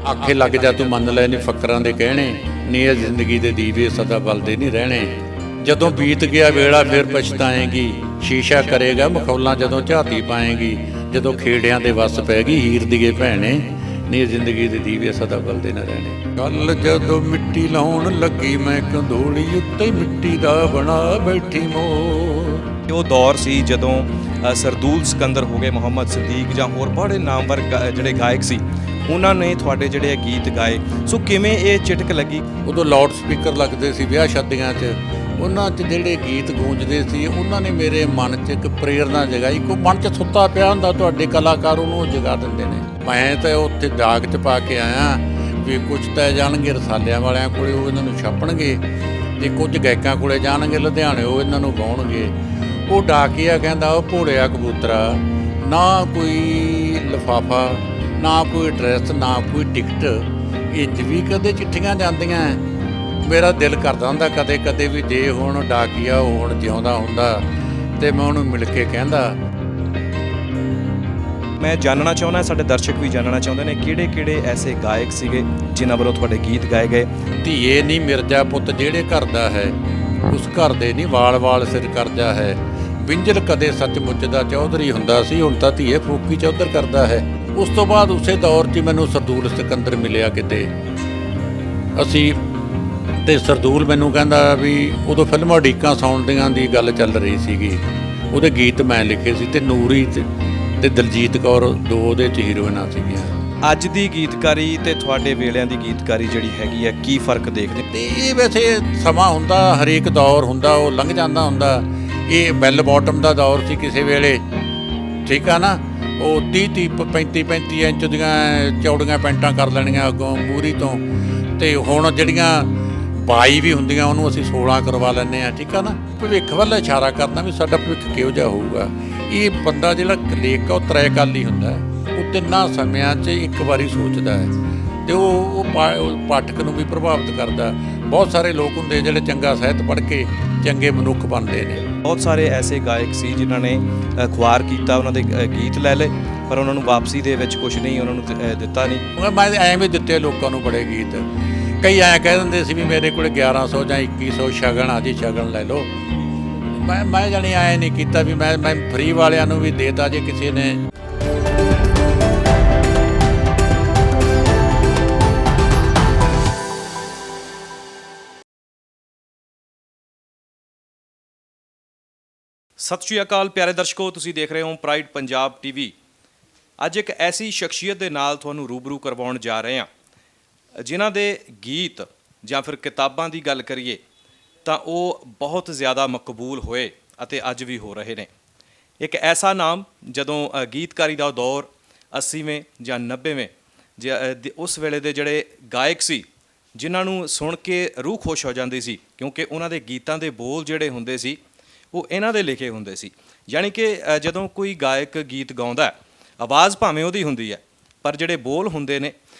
आखे लग जा तू मन लै नी फकरां दे कहणे, नी ये जिंदगी दे दीवे सदा बलदे नहीं रहने। जदों बीत गया वेला फिर पछताएगी, शीशा करेगा मखौलां जदों झाती पाएगी। जदों खेड़ियां दे वस पै गई हीर दीए भैणे, नी जिंदगी दे दीवे सदा बलदे न रहने। कल जदों मिट्टी लाउण लगी मैं कंधोली उत्ते मिट्टी दा बना बैठी मोर। ਉਹ ਦੌਰ ਸੀ ਜਦੋਂ ਸਰਦੂਲ ਸਿਕੰਦਰ ਹੋ ਗਏ, ਮੁਹੰਮਦ ਸਦੀਕ ਜਾਂ ਹੋਰ ਬੜੇ ਨਾਮਵਰ ਜਿਹੜੇ ਗਾਇਕ ਸੀ, ਉਹਨਾਂ ਨੇ ਤੁਹਾਡੇ ਜਿਹੜੇ ਗੀਤ ਗਾਏ। ਸੋ ਕਿਵੇਂ ਇਹ ਚਿਟਕ ਲੱਗੀ? ਉਦੋਂ ਲਾਊਡ ਸਪੀਕਰ ਲੱਗਦੇ ਸੀ ਵਿਆਹ ਸ਼ਾਦੀਆਂ 'ਚ, ਉਹਨਾਂ 'ਚ ਜਿਹੜੇ ਗੀਤ ਗੂੰਜਦੇ ਸੀ ਉਹਨਾਂ ਨੇ ਮੇਰੇ ਮਨ 'ਚ ਇੱਕ ਪ੍ਰੇਰਨਾ ਜਗਾਈ। ਕੋਈ ਮਨ 'ਚ ਸੁੱਤਾ ਪਿਆ ਹੁੰਦਾ ਤੁਹਾਡੇ ਕਲਾਕਾਰ ਉਹਨੂੰ ਜਗਾ ਦਿੰਦੇ ਨੇ। ਮੈਂ ਤਾਂ ਉੱਥੇ ਦਾਗ 'ਚ ਪਾ ਕੇ ਆਇਆ ਵੀ ਕੁਝ ਤਾਂ ਜਾਣਗੇ ਰਸਾਲਿਆਂ ਵਾਲਿਆਂ ਕੋਲੇ, ਉਹ ਇਹਨਾਂ ਨੂੰ ਛਾਪਣਗੇ, ਤੇ ਕੁਝ ਗਾਇਕਾਂ ਕੋਲੇ ਜਾਣਗੇ ਲੁਧਿਆਣੇ, ਉਹ ਇਹਨਾਂ ਨੂੰ ਗਾਉਣਗੇ। ਉਹ ਡਾਕੀਆ ਕਹਿੰਦਾ ਉਹ ਭੋਲਿਆ ਕਬੂਤਰਾ, ਨਾ ਕੋਈ ਲਿਫਾਫਾ, ਨਾ ਕੋਈ ਐਡਰੈਸ, ਨਾ ਕੋਈ ਟਿਕਟ, ਇੰਜ ਵੀ ਕਦੇ ਚਿੱਠੀਆਂ ਜਾਂਦੀਆਂ। ਮੇਰਾ ਦਿਲ ਕਰਦਾ ਹੁੰਦਾ ਕਦੇ ਕਦੇ ਵੀ ਜੇ ਹੁਣ ਡਾਕੀਆ ਹੁਣ ਜਿਉਂਦਾ ਹੁੰਦਾ ਤੇ ਮੈਂ ਉਹਨੂੰ ਮਿਲ ਕੇ ਕਹਿੰਦਾ। ਮੈਂ ਜਾਣਨਾ ਚਾਹੁੰਦਾ, ਸਾਡੇ ਦਰਸ਼ਕ ਵੀ ਜਾਣਨਾ ਚਾਹੁੰਦੇ ਨੇ, ਕਿਹੜੇ ਕਿਹੜੇ ਐਸੇ ਗਾਇਕ ਸੀਗੇ ਜਿਨ੍ਹਾਂ ਵੱਲੋਂ ਤੁਹਾਡੇ ਗੀਤ ਗਾਏ ਗਏ? ਧੀਏ ਨੀ ਮਿਰਜ਼ਾ ਪੁੱਤ ਜਿਹੜੇ ਘਰ ਦਾ ਹੈ, ਉਸ ਘਰ ਦੇ ਨਹੀਂ ਵਾਲ ਵਾਲ ਸਿਰ ਕਰਦਾ ਹੈ। ਬਿੰਜਲ ਕਦੇ ਸੱਚਮੁੱਚ ਦਾ ਚੌਧਰੀ ਹੁੰਦਾ ਸੀ, ਹੁਣ ਤਾਂ ਧੀਏ ਫੂਕੀ ਚੌਧਰ ਕਰਦਾ ਹੈ। ਉਸ ਤੋਂ ਬਾਅਦ ਉਸੇ ਦੌਰ 'ਚ ਮੈਨੂੰ ਸਰਦੂਲ ਸਿਕੰਦਰ ਮਿਲਿਆ ਕਿਤੇ, ਅਸੀਂ ਤੇ ਸਰਦੂਲ ਮੈਨੂੰ ਕਹਿੰਦਾ ਵੀ ਉਦੋਂ ਫਿਲਮਾਂ ਉਡੀਕਾਂ ਸੌਂਦੀਆਂ ਦੀ ਗੱਲ ਚੱਲ ਰਹੀ ਸੀਗੀ, ਉਹਦੇ ਗੀਤ ਮੈਂ ਲਿਖੇ ਸੀ, ਤੇ ਨੂਰੀ ਤੇ ਦਲਜੀਤ ਕੌਰ ਦੋ ਉਹਦੇ 'ਚ ਹੀਰੋਇਨਾਂ ਸੀਗੀਆਂ। ਅੱਜ ਦੀ ਗੀਤਕਾਰੀ ਤੇ ਤੁਹਾਡੇ ਵੇਲਿਆਂ ਦੀ ਗੀਤਕਾਰੀ ਜਿਹੜੀ ਹੈਗੀ ਹੈ, ਕੀ ਫਰਕ ਦੇਖਦੇ? ਤੇ ਇਹ ਵੈਸੇ ਸਮਾਂ ਹੁੰਦਾ, ਹਰੇਕ ਦੌਰ ਹੁੰਦਾ, ਉਹ ਲੰਘ ਜਾਂਦਾ ਹੁੰਦਾ। ਇਹ ਬੈਲ ਬਾਟਮ ਦਾ ਦੌਰ ਸੀ ਕਿਸੇ ਵੇਲੇ, ਠੀਕ ਆ ਨਾ। ਉਹ 30 35 ਇੰਚ ਦੀਆਂ ਚੌੜੀਆਂ ਪੈਂਟਾਂ ਕਰ ਲੈਣੀਆਂ ਅੱਗੋਂ ਮੂਹਰੀ ਤੋਂ, ਤੇ ਹੁਣ ਜਿਹੜੀਆਂ 22 ਵੀ ਹੁੰਦੀਆਂ ਉਹਨੂੰ ਅਸੀਂ 16 ਕਰਵਾ ਲੈਂਦੇ ਹਾਂ, ਠੀਕ ਆ ਨਾ। ਭਵਿੱਖ ਵੱਲ ਇਸ਼ਾਰਾ ਕਰਨਾ ਵੀ ਸਾਡਾ ਭਵਿੱਖ ਕਿਹੋ ਜਿਹਾ ਹੋਊਗਾ। ਇਹ ਬੰਦਾ ਜਿਹੜਾ ਲੇਖ ਆ ਉਹ ਤ੍ਰੈਕਾਲੀ ਹੁੰਦਾ ਹੈ, ਉਹ ਤਿੰਨਾਂ ਸਮਿਆਂ 'ਚ ਇੱਕ ਵਾਰੀ ਸੋਚਦਾ ਹੈ, ਤੇ ਉਹ ਪਾਠਕ ਨੂੰ ਵੀ ਪ੍ਰਭਾਵਿਤ ਕਰਦਾ। ਬਹੁਤ ਸਾਰੇ ਲੋਕ ਹੁੰਦੇ ਜਿਹੜੇ ਚੰਗਾ ਸਾਹਿਤ ਪੜ੍ਹ ਕੇ ਚੰਗੇ ਮਨੁੱਖ ਬਣਦੇ ਨੇ। ਬਹੁਤ ਸਾਰੇ ਐਸੇ ਗਾਇਕ ਸੀ ਜਿਨ੍ਹਾਂ ਨੇ ਖੁਆਰ ਕੀਤਾ, ਉਹਨਾਂ ਦੇ ਗੀਤ ਲੈ ਲਏ, ਪਰ ਉਹਨਾਂ ਨੂੰ ਵਾਪਸੀ ਦੇ ਵਿੱਚ ਕੁਝ ਨਹੀਂ ਉਹਨਾਂ ਨੂੰ ਦਿੱਤਾ ਨਹੀਂ। ਮੈਂ ਐਵੇਂ ਦਿੱਤੇ ਲੋਕਾਂ ਨੂੰ ਬੜੇ ਗੀਤ। ਕਈ ਐਂ ਕਹਿ ਦਿੰਦੇ ਸੀ ਵੀ ਮੇਰੇ ਕੋਲ 1100 ਜਾਂ 2100 ਸ਼ਗਨ ਆ ਜੀ, ਸ਼ਗਨ ਲੈ ਲਓ। ਮੈਂ ਜਾਣੀ ਐਂ ਨਹੀਂ ਕੀਤਾ ਵੀ ਮੈਂ ਫਰੀ ਵਾਲਿਆਂ ਨੂੰ ਵੀ ਦੇਤਾ ਜੇ ਕਿਸੇ ਨੇ। ਸਤਿ ਸ਼੍ਰੀ ਅਕਾਲ ਪਿਆਰੇ ਦਰਸ਼ਕੋ, ਤੁਸੀਂ ਦੇਖ ਰਹੇ ਹੋ ਪ੍ਰਾਈਡ ਪੰਜਾਬ ਟੀਵੀ। ਅੱਜ ਇੱਕ ਐਸੀ ਸ਼ਖਸੀਅਤ ਦੇ ਨਾਲ ਤੁਹਾਨੂੰ ਰੂਬਰੂ ਕਰਵਾਉਣ ਜਾ ਰਹੇ ਹਾਂ ਜਿਨ੍ਹਾਂ ਦੇ ਗੀਤ ਜਾਂ ਫਿਰ ਕਿਤਾਬਾਂ ਦੀ ਗੱਲ ਕਰੀਏ ਤਾਂ ਉਹ ਬਹੁਤ ਜ਼ਿਆਦਾ ਮਕਬੂਲ ਹੋਏ ਅਤੇ ਅੱਜ ਵੀ ਹੋ ਰਹੇ ਨੇ। ਇੱਕ ਐਸਾ ਨਾਮ ਜਦੋਂ ਗੀਤਕਾਰੀ ਦਾ ਦੌਰ 80ਵੇਂ ਜਾਂ 90ਵੇਂ ਉਸ ਵੇਲੇ ਦੇ ਜਿਹੜੇ ਗਾਇਕ ਸੀ, ਜਿਨ੍ਹਾਂ ਨੂੰ ਸੁਣ ਕੇ ਰੂਹ ਖੁਸ਼ ਹੋ ਜਾਂਦੀ ਸੀ, ਕਿਉਂਕਿ ਉਹਨਾਂ ਦੇ ਗੀਤਾਂ ਦੇ ਬੋਲ ਜਿਹੜੇ ਹੁੰਦੇ ਸੀ ਉਹ ਇਹਨਾਂ ਦੇ ਲਿਖੇ ਹੁੰਦੇ ਸੀ। ਯਾਨੀ ਕਿ ਜਦੋਂ ਕੋਈ ਗਾਇਕ ਗੀਤ ਗਾਉਂਦਾ, ਆਵਾਜ਼ ਭਾਵੇਂ ਉਹਦੀ ਹੁੰਦੀ ਹੈ, ਪਰ ਜਿਹੜੇ ਬੋਲ ਹੁੰਦੇ ਨੇ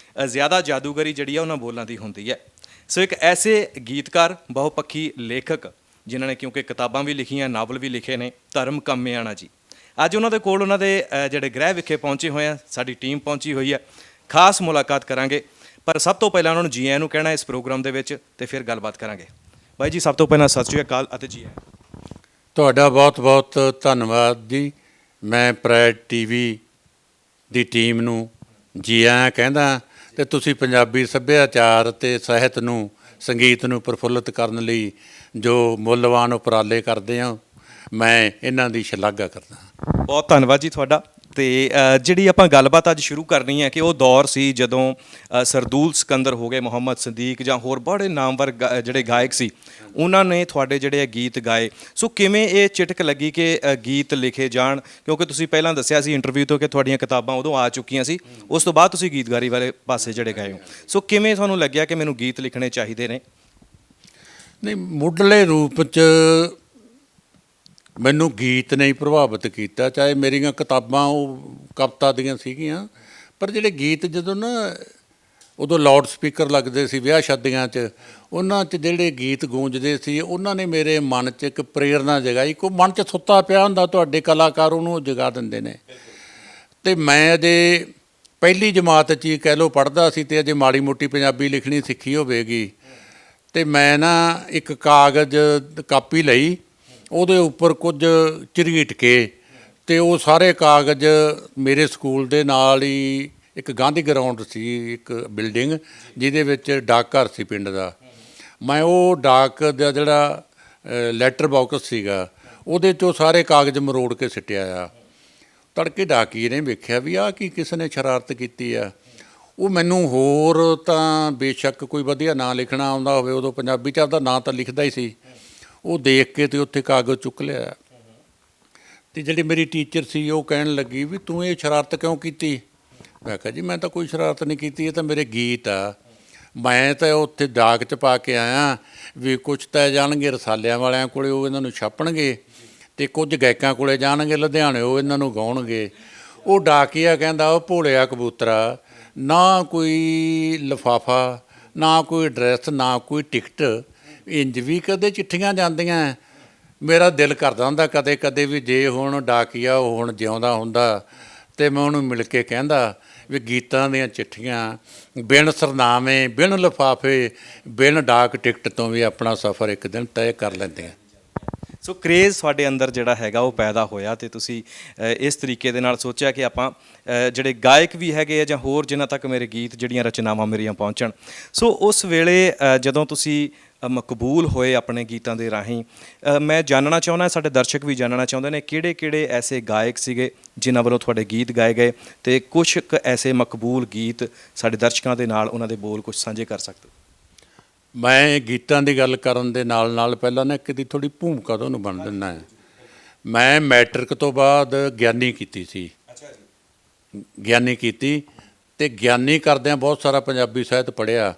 ਜ਼ਿਆਦਾ ਜਾਦੂਗਰੀ ਜਿਹੜੀ ਆ ਉਹਨਾਂ ਬੋਲਾਂ ਦੀ ਹੁੰਦੀ ਹੈ। ਸੋ ਇੱਕ ਐਸੇ ਗੀਤਕਾਰ, ਬਹੁਪੱਖੀ ਲੇਖਕ ਜਿਨ੍ਹਾਂ ਨੇ ਕਿਉਂਕਿ ਕਿਤਾਬਾਂ ਵੀ ਲਿਖੀਆਂ, ਨਾਵਲ ਵੀ ਲਿਖੇ ਨੇ, ਧਰਮ ਕੰਮਿਆਣਾ ਜੀ। ਅੱਜ ਉਹਨਾਂ ਦੇ ਕੋਲ ਉਹਨਾਂ ਦੇ ਜਿਹੜੇ ਗ੍ਰਹਿ ਵਿਖੇ ਪਹੁੰਚੇ ਹੋਏ ਆ, ਸਾਡੀ ਟੀਮ ਪਹੁੰਚੀ ਹੋਈ ਹੈ, ਖਾਸ ਮੁਲਾਕਾਤ ਕਰਾਂਗੇ। ਪਰ ਸਭ ਤੋਂ ਪਹਿਲਾਂ ਉਹਨਾਂ ਨੂੰ ਜੀ ਆਇਆਂ ਨੂੰ ਕਹਿਣਾ ਇਸ ਪ੍ਰੋਗਰਾਮ ਦੇ ਵਿੱਚ, ਤੇ ਫਿਰ ਗੱਲਬਾਤ ਕਰਾਂਗੇ। ਬਾਈ ਜੀ, ਸਭ ਤੋਂ ਪਹਿਲਾਂ ਸਤਿ ਸ਼੍ਰੀ ਅਕਾਲ ਅਤੇ ਜੀ ਆਇਆਂ। ਤੁਹਾਡਾ ਬਹੁਤ ਬਹੁਤ ਧੰਨਵਾਦ ਜੀ। ਮੈਂ ਪ੍ਰਾਈਡ ਟੀਵੀ ਦੀ ਟੀਮ ਨੂੰ ਜੀ ਆਇਆਂ ਕਹਿੰਦਾ, ਅਤੇ ਤੁਸੀਂ ਪੰਜਾਬੀ ਸੱਭਿਆਚਾਰ ਅਤੇ ਸਾਹਿਤ ਨੂੰ, ਸੰਗੀਤ ਨੂੰ ਪ੍ਰਫੁੱਲਤ ਕਰਨ ਲਈ ਜੋ ਮੁੱਲਵਾਨ ਉਪਰਾਲੇ ਕਰਦੇ ਹੋ, ਮੈਂ ਇਹਨਾਂ ਦੀ ਸ਼ਲਾਘਾ ਕਰਦਾ। ਬਹੁਤ ਧੰਨਵਾਦ ਜੀ ਤੁਹਾਡਾ। ਤੇ ਜਿਹੜੀ ਆਪਾਂ ਗੱਲਬਾਤ ਅੱਜ ਸ਼ੁਰੂ ਕਰਨੀ ਹੈ ਕਿ ਉਹ ਦੌਰ ਸੀ ਜਦੋਂ ਸਰਦੂਲ ਸਿਕੰਦਰ ਹੋ ਗਏ, ਮੁਹੰਮਦ ਸਦੀਕ ਜਾਂ ਹੋਰ ਬੜੇ ਨਾਮਵਰ ਜਿਹੜੇ ਗਾਇਕ ਸੀ, ਉਹਨਾਂ ਨੇ ਤੁਹਾਡੇ ਜਿਹੜੇ ਗੀਤ ਗਾਏ। ਸੋ ਕਿਵੇਂ ਇਹ ਚਿਟਕ ਲੱਗੀ ਕਿ ਗੀਤ ਲਿਖੇ ਜਾਣ? ਕਿਉਂਕਿ ਤੁਸੀਂ ਪਹਿਲਾਂ ਦੱਸਿਆ ਸੀ ਇੰਟਰਵਿਊ ਤੋਂ ਕਿ ਤੁਹਾਡੀਆਂ ਕਿਤਾਬਾਂ ਉਦੋਂ ਆ ਚੁੱਕੀਆਂ ਸੀ, ਉਸ ਤੋਂ ਬਾਅਦ ਤੁਸੀਂ ਗੀਤਕਾਰੀ ਵਾਲੇ ਪਾਸੇ ਜਿਹੜੇ ਗਏ ਹੋ। ਸੋ ਕਿਵੇਂ ਤੁਹਾਨੂੰ ਲੱਗਿਆ ਕਿ ਮੈਨੂੰ ਗੀਤ ਲਿਖਣੇ ਚਾਹੀਦੇ ਨੇ? ਨਹੀਂ, ਮੁੱਢਲੇ ਰੂਪ 'ਚ ਮੈਨੂੰ ਗੀਤ ਨੇ ਹੀ ਪ੍ਰਭਾਵਿਤ ਕੀਤਾ। ਚਾਹੇ ਮੇਰੀਆਂ ਕਿਤਾਬਾਂ ਉਹ ਕਵਿਤਾ ਦੀਆਂ ਸੀਗੀਆਂ, ਪਰ ਜਿਹੜੇ ਗੀਤ ਜਦੋਂ ਨਾ ਉਦੋਂ ਲਾਊਡ ਸਪੀਕਰ ਲੱਗਦੇ ਸੀ ਵਿਆਹ ਸ਼ਾਦੀਆਂ 'ਚ, ਉਹਨਾਂ 'ਚ ਜਿਹੜੇ ਗੀਤ ਗੂੰਜਦੇ ਸੀ ਉਹਨਾਂ ਨੇ ਮੇਰੇ ਮਨ 'ਚ ਇੱਕ ਪ੍ਰੇਰਨਾ ਜਗਾਈ। ਕੋਈ ਮਨ 'ਚ ਸੁੱਤਾ ਪਿਆ ਹੁੰਦਾ ਤੁਹਾਡੇ ਕਲਾਕਾਰ ਉਹਨੂੰ ਜਗਾ ਦਿੰਦੇ ਨੇ। ਅਤੇ ਮੈਂ ਅਜੇ ਪਹਿਲੀ ਜਮਾਤ 'ਚ ਹੀ ਕਹਿ ਲਓ ਪੜ੍ਹਦਾ ਸੀ ਤੇ ਅਜੇ ਮਾੜੀ ਮੋਟੀ ਪੰਜਾਬੀ ਲਿਖਣੀ ਸਿੱਖੀ ਹੋਵੇਗੀ। ਤੇ ਮੈਂ ਨਾ ਇੱਕ ਕਾਗਜ਼ ਕਾਪੀ ਲਈ, ਉਹਦੇ ਉੱਪਰ ਕੁਝ ਝਰੀਟ ਕੇ ਤੇ ਉਹ ਸਾਰੇ ਕਾਗਜ਼ ਮੇਰੇ ਸਕੂਲ ਦੇ ਨਾਲ ਹੀ ਇੱਕ ਗਾਂਧੀ ਗਰਾਊਂਡ ਸੀ, ਇੱਕ ਬਿਲਡਿੰਗ ਜਿਹਦੇ ਵਿੱਚ ਡਾਕ ਘਰ ਸੀ ਪਿੰਡ ਦਾ। ਮੈਂ ਉਹ ਡਾਕ ਦਾ ਜਿਹੜਾ ਲੈਟਰ ਬਾਕਸ ਸੀਗਾ ਉਹਦੇ 'ਚੋਂ ਸਾਰੇ ਕਾਗਜ਼ ਮਰੋੜ ਕੇ ਸਿੱਟਿਆ ਆ। ਤੜਕੇ ਡਾਕੀਏ ਨੇ ਵੇਖਿਆ ਵੀ ਆਹ ਕੀ ਕਿਸੇ ਨੇ ਸ਼ਰਾਰਤ ਕੀਤੀ ਆ। ਉਹ ਮੈਨੂੰ ਹੋਰ ਤਾਂ ਬੇਸ਼ੱਕ ਕੋਈ ਵਧੀਆ ਨਾਂ ਲਿਖਣਾ ਆਉਂਦਾ ਹੋਵੇ, ਉਦੋਂ ਪੰਜਾਬੀ 'ਚ ਆਪਦਾ ਨਾਂ ਤਾਂ ਲਿਖਦਾ ਹੀ ਸੀ। ਉਹ ਦੇਖ ਕੇ ਤੇ ਉੱਥੇ ਕਾਗਜ਼ ਚੁੱਕ ਲਿਆ ਤੇ ਜਿਹੜੀ ਮੇਰੀ ਟੀਚਰ ਸੀ ਉਹ ਕਹਿਣ ਲੱਗੀ ਵੀ ਤੂੰ ਇਹ ਸ਼ਰਾਰਤ ਕਿਉਂ ਕੀਤੀ? ਮੈਂ ਕਿਹਾ ਜੀ ਮੈਂ ਤਾਂ ਕੋਈ ਸ਼ਰਾਰਤ ਨਹੀਂ ਕੀਤੀ, ਇਹ ਤਾਂ ਮੇਰੇ ਗੀਤ ਆ। ਮੈਂ ਤਾਂ ਉੱਥੇ ਡਾਕ 'ਚ ਪਾ ਕੇ ਆਇਆ ਵੀ ਕੁਛ ਤਾਂ ਜਾਣਗੇ ਰਸਾਲਿਆਂ ਵਾਲਿਆਂ ਕੋਲੇ, ਉਹ ਇਹਨਾਂ ਨੂੰ ਛਾਪਣਗੇ, ਤੇ ਕੁਝ ਗਾਇਕਾਂ ਕੋਲੇ ਜਾਣਗੇ ਲੁਧਿਆਣੇ, ਉਹ ਇਹਨਾਂ ਨੂੰ ਗਾਉਣਗੇ। ਉਹ ਡਾਕੀਆ ਕਹਿੰਦਾ ਉਹ ਭੋਲਿਆ ਕਬੂਤਰਾ, ਨਾ ਕੋਈ ਲਿਫਾਫਾ, ਨਾ ਕੋਈ ਐਡਰੈਸ, ਨਾ ਕੋਈ ਟਿਕਟ, ਇੰਜ ਵੀ ਕਦੇ ਚਿੱਠੀਆਂ ਜਾਂਦੀਆਂ। ਮੇਰਾ ਦਿਲ ਕਰਦਾ ਹੁੰਦਾ ਕਦੇ ਕਦੇ ਵੀ ਜੇ ਹੁਣ ਡਾਕੀਆ ਉਹ ਹੁਣ ਜਿਉਂਦਾ ਹੁੰਦਾ ਤੇ ਮੈਂ ਉਹਨੂੰ ਮਿਲ ਕੇ ਕਹਿੰਦਾ ਵੀ ਗੀਤਾਂ ਦੀਆਂ ਚਿੱਠੀਆਂ ਬਿਨ ਸਰਨਾਮੇ, ਬਿਨ ਲਿਫਾਫੇ, ਬਿਨ ਡਾਕ ਟਿਕਟ ਤੋਂ ਵੀ ਆਪਣਾ ਸਫ਼ਰ ਇੱਕ ਦਿਨ ਤੈਅ ਕਰ ਲੈਂਦੀਆਂ। ਸੋ ਕਰੇਜ਼ ਤੁਹਾਡੇ ਅੰਦਰ ਜਿਹੜਾ ਹੈਗਾ ਉਹ ਪੈਦਾ ਹੋਇਆ ਤੇ ਤੁਸੀਂ ਇਸ ਤਰੀਕੇ ਦੇ ਨਾਲ ਸੋਚਿਆ ਕਿ ਆਪਾਂ ਜਿਹੜੇ ਗਾਇਕ ਵੀ ਹੈਗੇ ਆ ਜਾਂ ਹੋਰ ਜਿਨ੍ਹਾਂ ਤੱਕ ਮੇਰੇ ਗੀਤ, ਜਿਹੜੀਆਂ ਰਚਨਾਵਾਂ ਮੇਰੀਆਂ ਪਹੁੰਚਣ। ਸੋ ਉਸ ਵੇਲੇ ਜਦੋਂ ਤੁਸੀਂ ਮਕਬੂਲ ਹੋਏ ਆਪਣੇ ਗੀਤਾਂ ਦੇ ਰਾਹੀਂ, ਮੈਂ ਜਾਣਨਾ ਚਾਹੁੰਦਾ, ਸਾਡੇ ਦਰਸ਼ਕ ਵੀ ਜਾਣਨਾ ਚਾਹੁੰਦੇ ਨੇ, ਕਿਹੜੇ ਕਿਹੜੇ ਐਸੇ ਗਾਇਕ ਸੀਗੇ ਜਿਨ੍ਹਾਂ ਵੱਲੋਂ ਤੁਹਾਡੇ ਗੀਤ ਗਾਏ ਗਏ ਤੇ ਕੁਛ ਕੁ ਐਸੇ ਮਕਬੂਲ ਗੀਤ ਸਾਡੇ ਦਰਸ਼ਕਾਂ ਦੇ ਨਾਲ ਉਹਨਾਂ ਦੇ ਬੋਲ ਕੁਛ ਸਾਂਝੇ ਕਰ ਸਕਦੇ ਹੋ? ਮੈਂ ਗੀਤਾਂ ਦੀ ਗੱਲ ਕਰਨ ਦੇ ਨਾਲ ਨਾਲ ਪਹਿਲਾਂ ਨਾ ਇੱਕ ਦੀ ਥੋੜ੍ਹੀ ਭੂਮਿਕਾ ਤੁਹਾਨੂੰ ਬਣ ਦਿੰਦਾ ਹੈ। ਮੈਂ ਮੈਟ੍ਰਿਕ ਤੋਂ ਬਾਅਦ ਗਿਆਨੀ ਕੀਤੀ ਸੀ। ਗਿਆਨੀ ਕੀਤੀ ਤੇ ਗਿਆਨੀ ਕਰਦਿਆਂ ਬਹੁਤ ਸਾਰਾ ਪੰਜਾਬੀ ਸਾਹਿਤ ਪੜ੍ਹਿਆ।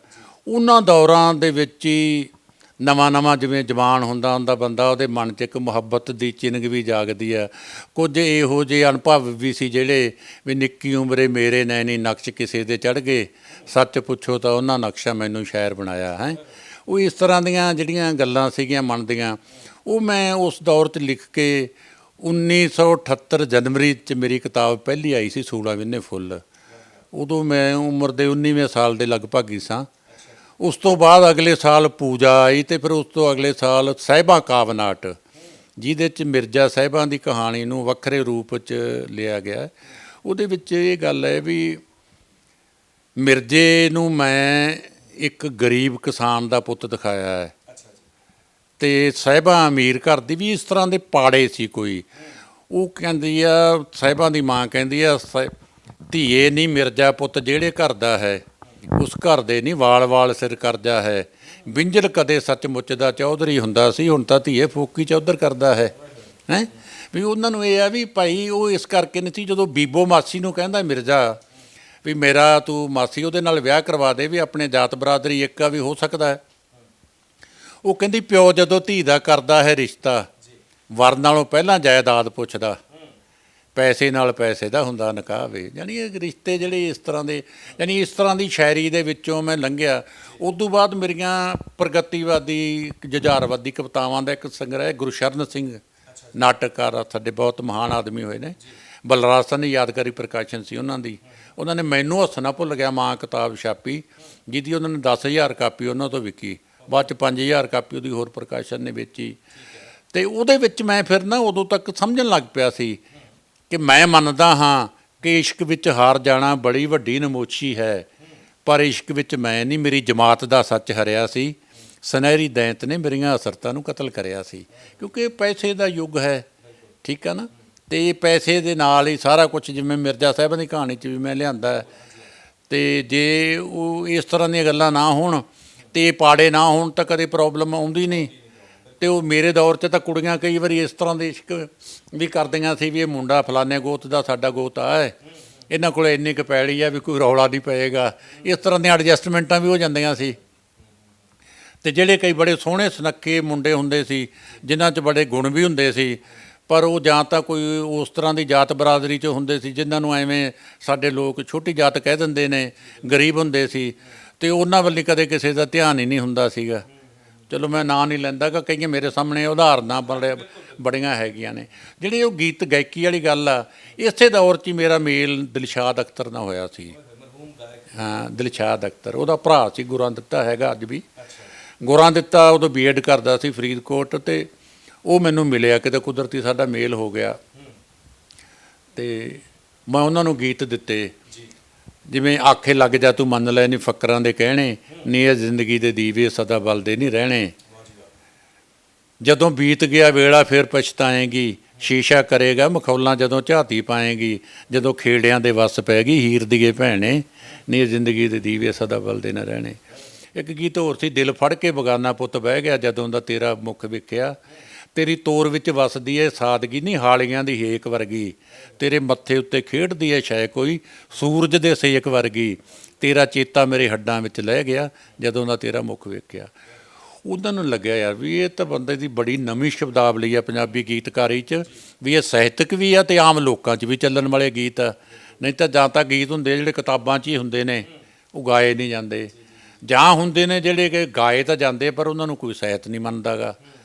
ਉਹਨਾਂ ਦੌਰਾਂ ਦੇ ਵਿੱਚ ਹੀ ਨਵਾਂ ਜਿਵੇਂ ਜਵਾਨ ਹੁੰਦਾ ਬੰਦਾ, ਉਹਦੇ ਮਨ 'ਚ ਇੱਕ ਮੁਹੱਬਤ ਦੀ ਚਿੰਨ੍ਹ ਵੀ ਜਾਗਦੀ ਆ। ਕੁਝ ਇਹੋ ਜਿਹੇ ਅਨੁਭਵ ਵੀ ਸੀ ਜਿਹੜੇ ਵੀ ਨਿੱਕੀ ਉਮਰੇ ਮੇਰੇ ਨੈਣੀ ਨਕਸ਼ ਕਿਸੇ ਦੇ ਚੜ੍ਹ ਗਏ, ਸੱਚ ਪੁੱਛੋ ਤਾਂ ਉਹਨਾਂ ਨਕਸ਼ਾ ਮੈਨੂੰ ਸ਼ਾਇਰ ਬਣਾਇਆ ਹੈ। ਉਹ ਇਸ ਤਰ੍ਹਾਂ ਦੀਆਂ ਜਿਹੜੀਆਂ ਗੱਲਾਂ ਸੀਗੀਆਂ ਮਨ ਦੀਆਂ, ਉਹ ਮੈਂ ਉਸ ਦੌਰ 'ਚ ਲਿਖ ਕੇ 1978 ਜਨਵਰੀ 'ਚ ਮੇਰੀ ਕਿਤਾਬ ਪਹਿਲੀ ਆਈ ਸੀ 16 ਮਹੀਨੇ ਫੁੱਲ। ਉਦੋਂ ਮੈਂ ਉਮਰ ਦੇ 19ਵੇਂ ਸਾਲ ਦੇ ਲਗਭਗ ਹੀ ਸਾਂ। ਉਸ ਤੋਂ ਬਾਅਦ ਅਗਲੇ ਸਾਲ ਪੂਜਾ ਆਈ ਤੇ ਫਿਰ ਉਸ ਤੋਂ ਅਗਲੇ ਸਾਲ ਸਾਹਿਬਾਂ ਕਾਵਨਾਟ, ਜਿਹਦੇ 'ਚ ਮਿਰਜ਼ਾ ਸਾਹਿਬਾਂ ਦੀ ਕਹਾਣੀ ਨੂੰ ਵੱਖਰੇ ਰੂਪ 'ਚ ਲਿਆ ਗਿਆ। ਉਹਦੇ ਵਿੱਚ ਇਹ ਗੱਲ ਹੈ ਵੀ ਮਿਰਜ਼ੇ ਨੂੰ ਮੈਂ ਇੱਕ ਗਰੀਬ ਕਿਸਾਨ ਦਾ ਪੁੱਤ ਦਿਖਾਇਆ ਹੈ ਤੇ ਸਾਹਿਬਾਂ ਅਮੀਰ ਘਰ ਦੀ ਵੀ। ਇਸ ਤਰ੍ਹਾਂ ਦੇ ਪਾੜੇ ਸੀ ਕੋਈ। ਉਹ ਕਹਿੰਦੀ ਆ, ਸਾਹਿਬਾਂ ਦੀ ਮਾਂ ਕਹਿੰਦੀ ਆ, ਧੀਏ ਨਹੀਂ ਮਿਰਜ਼ਾ ਪੁੱਤ ਜਿਹੜੇ ਘਰ ਦਾ ਹੈ, ਉਸ ਘਰ ਦੇ ਨਹੀਂ ਵਾਲ ਸਿਰ ਕਰਜਾ ਹੈ। ਬਿੰਜਲ ਕਦੇ ਸੱਚਮੁੱਚ ਦਾ ਚੌਧਰੀ ਹੁੰਦਾ ਸੀ, ਹੁਣ ਤਾਂ ਧੀਏ ਫੋਕੀ ਚੌਧਰ ਕਰਦਾ ਹੈ। ਵੀ ਉਹਨਾਂ ਨੂੰ ਇਹ ਆ ਵੀ ਭਾਈ ਉਹ ਇਸ ਕਰਕੇ ਨਹੀਂ ਸੀ। ਜਦੋਂ ਬੀਬੋ ਮਾਸੀ ਨੂੰ ਕਹਿੰਦਾ ਮਿਰਜ਼ਾ ਵੀ ਮੇਰਾ ਤੂੰ ਮਾਸੀ ਉਹਦੇ ਨਾਲ ਵਿਆਹ ਕਰਵਾ ਦੇ, ਵੀ ਆਪਣੇ ਜਾਤ ਬਰਾਦਰੀ ਇੱਕ ਆ ਵੀ ਹੋ ਸਕਦਾ ਹੈ। ਉਹ ਕਹਿੰਦੀ ਪਿਓ ਜਦੋਂ ਧੀ ਦਾ ਕਰਦਾ ਹੈ ਰਿਸ਼ਤਾ, ਵਰ ਨਾਲੋਂ ਪਹਿਲਾਂ ਜਾਇਦਾਦ ਪੁੱਛਦਾ, ਪੈਸੇ ਨਾਲ ਪੈਸੇ ਦਾ ਹੁੰਦਾ ਨਿਕਾਹ ਵੇ। ਯਾਨੀ ਇਹ ਰਿਸ਼ਤੇ ਜਿਹੜੇ ਇਸ ਤਰ੍ਹਾਂ ਦੇ, ਯਾਨੀ ਇਸ ਤਰ੍ਹਾਂ ਦੀ ਸ਼ਾਇਰੀ ਦੇ ਵਿੱਚੋਂ ਮੈਂ ਲੰਘਿਆ। ਉਸ ਤੋਂ ਬਾਅਦ ਮੇਰੀਆਂ ਪ੍ਰਗਤੀਵਾਦੀ ਜੁਝਾਰਵਾਦੀ ਕਵਿਤਾਵਾਂ ਦਾ ਇੱਕ ਸੰਗ੍ਰਹਿ, ਗੁਰਸ਼ਰਨ ਸਿੰਘ ਨਾਟਕਕਾਰ ਸਾਡੇ ਬਹੁਤ ਮਹਾਨ ਆਦਮੀ ਹੋਏ ਨੇ, ਬਲਰਾਜ ਸਿੰਘ ਯਾਦਗਾਰੀ ਪ੍ਰਕਾਸ਼ਨ ਸੀ ਉਹਨਾਂ ਦੀ। ਉਹਨਾਂ ਨੇ ਮੈਨੂੰ ਹੱਸਣਾ ਭੁੱਲ ਗਿਆ ਮਾਂ ਕਿਤਾਬ ਛਾਪੀ, ਜਿਹਦੀ ਉਹਨਾਂ ਨੇ 10,000 ਕਾਪੀ ਉਹਨਾਂ ਤੋਂ ਵਿਕੀ। ਬਾਅਦ 'ਚ 5,000 ਕਾਪੀ ਉਹਦੀ ਹੋਰ ਪ੍ਰਕਾਸ਼ਨ ਨੇ ਵੇਚੀ। ਅਤੇ ਉਹਦੇ ਵਿੱਚ ਮੈਂ ਫਿਰ ਨਾ ਉਦੋਂ ਤੱਕ ਸਮਝਣ ਲੱਗ ਪਿਆ ਸੀ ਕਿ ਮੈਂ ਮੰਨਦਾ ਹਾਂ ਕਿ ਇਸ਼ਕ ਵਿੱਚ ਹਾਰ ਜਾਣਾ ਬੜੀ ਵੱਡੀ ਨਮੋਸ਼ੀ ਹੈ, ਪਰ ਇਸ਼ਕ ਵਿੱਚ ਮੈਂ ਨਹੀਂ, ਮੇਰੀ ਜਮਾਤ ਦਾ ਸੱਚ ਹਰਿਆ ਸੀ। ਸੁਨਹਿਰੀ ਦੈਂਤ ਨੇ ਮੇਰੀਆਂ ਹਸਰਤਾਂ ਨੂੰ ਕਤਲ ਕਰਿਆ ਸੀ। ਕਿਉਂਕਿ ਪੈਸੇ ਦਾ ਯੁੱਗ ਹੈ, ਠੀਕ ਆ ਨਾ, ਅਤੇ ਪੈਸੇ ਦੇ ਨਾਲ ਹੀ ਸਾਰਾ ਕੁਛ, ਜਿਵੇਂ ਮਿਰਜ਼ਾ ਸਾਹਿਬਾਂ ਦੀ ਕਹਾਣੀ 'ਚ ਵੀ ਮੈਂ ਲਿਆਂਦਾ। ਅਤੇ ਜੇ ਉਹ ਇਸ ਤਰ੍ਹਾਂ ਦੀਆਂ ਗੱਲਾਂ ਨਾ ਹੋਣ ਅਤੇ ਪਾੜੇ ਨਾ ਹੋਣ ਤਾਂ ਕਦੇ ਪ੍ਰੋਬਲਮ ਆਉਂਦੀ ਨਹੀਂ। ਅਤੇ ਉਹ ਮੇਰੇ ਦੌਰ 'ਚ ਤਾਂ ਕੁੜੀਆਂ ਕਈ ਵਾਰੀ ਇਸ ਤਰ੍ਹਾਂ ਦੇ ਇਸ਼ਕ ਵੀ ਕਰਦੀਆਂ ਸੀ ਵੀ ਇਹ ਮੁੰਡਾ ਫਲਾਣੇ ਗੋਤ ਦਾ, ਸਾਡਾ ਗੋਤ ਆ ਹੈ, ਇਹਨਾਂ ਕੋਲ ਇੰਨੀ ਕੁ ਪੈਲੀ ਆ ਵੀ ਕੋਈ ਰੌਲਾ ਨਹੀਂ ਪਏਗਾ। ਇਸ ਤਰ੍ਹਾਂ ਦੀਆਂ ਐਡਜਸਟਮੈਂਟਾਂ ਵੀ ਹੋ ਜਾਂਦੀਆਂ ਸੀ। ਅਤੇ ਜਿਹੜੇ ਕਈ ਬੜੇ ਸੋਹਣੇ ਸੁਨੱਖੇ ਮੁੰਡੇ ਹੁੰਦੇ ਸੀ, ਜਿਨ੍ਹਾਂ 'ਚ ਬੜੇ ਗੁਣ ਵੀ ਹੁੰਦੇ ਸੀ, ਪਰ ਉਹ ਜਾਂ ਤਾਂ ਕੋਈ ਉਸ ਤਰ੍ਹਾਂ ਦੀ ਜਾਤ ਬਰਾਦਰੀ 'ਚ ਹੁੰਦੇ ਸੀ ਜਿਨ੍ਹਾਂ ਨੂੰ ਐਵੇਂ ਸਾਡੇ ਲੋਕ ਛੋਟੀ ਜਾਤ ਕਹਿ ਦਿੰਦੇ ਨੇ, ਗਰੀਬ ਹੁੰਦੇ ਸੀ, ਅਤੇ ਉਹਨਾਂ ਵੱਲ ਕਦੇ ਕਿਸੇ ਦਾ ਧਿਆਨ ਹੀ ਨਹੀਂ ਹੁੰਦਾ ਸੀਗਾ। ਚਲੋ ਮੈਂ ਨਾਂ ਨਹੀਂ ਲੈਂਦਾ ਕਿ ਕਈਆਂ ਮੇਰੇ ਸਾਹਮਣੇ ਉਦਾਹਰਨਾਂ ਬੜੀਆਂ ਹੈਗੀਆਂ ਨੇ। ਜਿਹੜੀ ਉਹ ਗੀਤ ਗਾਇਕੀ ਵਾਲੀ ਗੱਲ ਆ, ਇਸੇ ਦੌਰ 'ਚ ਹੀ ਮੇਰਾ ਮੇਲ ਦਿਲਸ਼ਾਦ ਅਖਤਰ ਨਾਲ ਹੋਇਆ ਸੀ। ਹਾਂ, ਦਿਲਸ਼ਾਦ ਅਖਤਰ ਉਹਦਾ ਭਰਾ ਸੀ, ਗੁਰਾਂ ਦਿੱਤਾ ਹੈਗਾ ਅੱਜ ਵੀ। ਗੁਰਾਂ ਦਿੱਤਾ ਉਦੋਂ B.Ed ਕਰਦਾ ਸੀ ਫਰੀਦਕੋਟ, ਅਤੇ ਉਹ ਮੈਨੂੰ ਮਿਲਿਆ ਕਿਤੇ, ਕੁਦਰਤੀ ਸਾਡਾ ਮੇਲ ਹੋ ਗਿਆ। ਅਤੇ ਮੈਂ ਉਹਨਾਂ ਨੂੰ ਗੀਤ ਦਿੱਤੇ, ਜਿਵੇਂ ਆਖੇ ਲੱਗ ਜਾ ਤੂੰ ਮੰਨ ਲੈ ਨੀ ਫੱਕਰਾਂ ਦੇ ਕਹਿਣੇ, ਨੀ ਇਹ ਜ਼ਿੰਦਗੀ ਦੇ ਦੀਵੇ ਸਦਾ ਬਲਦੇ ਨਹੀਂ ਰਹਿਣੇ, ਜਦੋਂ ਬੀਤ ਗਿਆ ਵੇਲਾ ਫਿਰ ਪਛਤਾਏਂਗੀ, ਸ਼ੀਸ਼ਾ ਕਰੇਗਾ ਮਖੌਲਾਂ ਜਦੋਂ ਝਾਤੀ ਪਾਏਂਗੀ, ਜਦੋਂ ਖੇੜਿਆਂ ਦੇ ਵੱਸ ਪੈ ਗਈ ਹੀਰ ਦੀਏ ਭੈਣੇ, ਨੀ ਇਹ ਜ਼ਿੰਦਗੀ ਦੇ ਦੀਵੇ ਸਦਾ ਬਲਦੇ ਨਾ ਰਹਿਣੇ। ਇੱਕ ਗੀਤ ਹੋਰ ਸੀ, ਦਿਲ ਫੜ ਕੇ ਬਗਾਨਾ ਪੁੱਤ ਬਹਿ ਗਿਆ ਜਦੋਂ ਦਾ ਤੇਰਾ ਮੁੱਖ ਵਿਖਿਆ, ਤੇਰੀ ਤੋਰ ਵਿੱਚ ਵਸਦੀ ਏ ਸਾਦਗੀ ਨਹੀਂ ਹਾਲੀਆਂ ਦੀ ਹੇਕ ਵਰਗੀ, ਤੇਰੇ ਮੱਥੇ ਉੱਤੇ ਖੇਡਦੀ ਏ ਸ਼ੈ ਕੋਈ ਸੂਰਜ ਦੇ ਸੇਕ ਵਰਗੀ, ਤੇਰਾ ਚੇਤਾ ਮੇਰੇ ਹੱਡਾਂ ਵਿੱਚ ਲੈ ਗਿਆ ਜਦੋਂ ਦਾ ਤੇਰਾ ਮੁੱਖ ਵੇਖਿਆ। ਉਹਨਾਂ ਨੂੰ ਲੱਗਿਆ ਯਾਰ ਵੀ ਇਹ ਤਾਂ ਬੰਦੇ ਦੀ ਬੜੀ ਨਵੀਂ ਸ਼ਬਦਾਵਲੀ ਆ ਪੰਜਾਬੀ ਗੀਤਕਾਰੀ 'ਚ, ਵੀ ਇਹ ਸਾਹਿਤਕ ਵੀ ਆ ਅਤੇ ਆਮ ਲੋਕਾਂ 'ਚ ਵੀ ਚੱਲਣ ਵਾਲੇ ਗੀਤ ਆ। ਨਹੀਂ ਤਾਂ ਜਾਂ ਤਾਂ ਗੀਤ ਹੁੰਦੇ ਜਿਹੜੇ ਕਿਤਾਬਾਂ 'ਚ ਹੀ ਹੁੰਦੇ ਨੇ, ਉਹ ਗਾਏ ਨਹੀਂ ਜਾਂਦੇ, ਜਾਂ ਹੁੰਦੇ ਨੇ ਜਿਹੜੇ ਕਿ ਗਾਏ ਤਾਂ ਜਾਂਦੇ ਪਰ ਉਹਨਾਂ ਨੂੰ ਕੋਈ ਸਾਹਿਤ ਨਹੀਂ ਮੰਨਦਾ ਗਾ।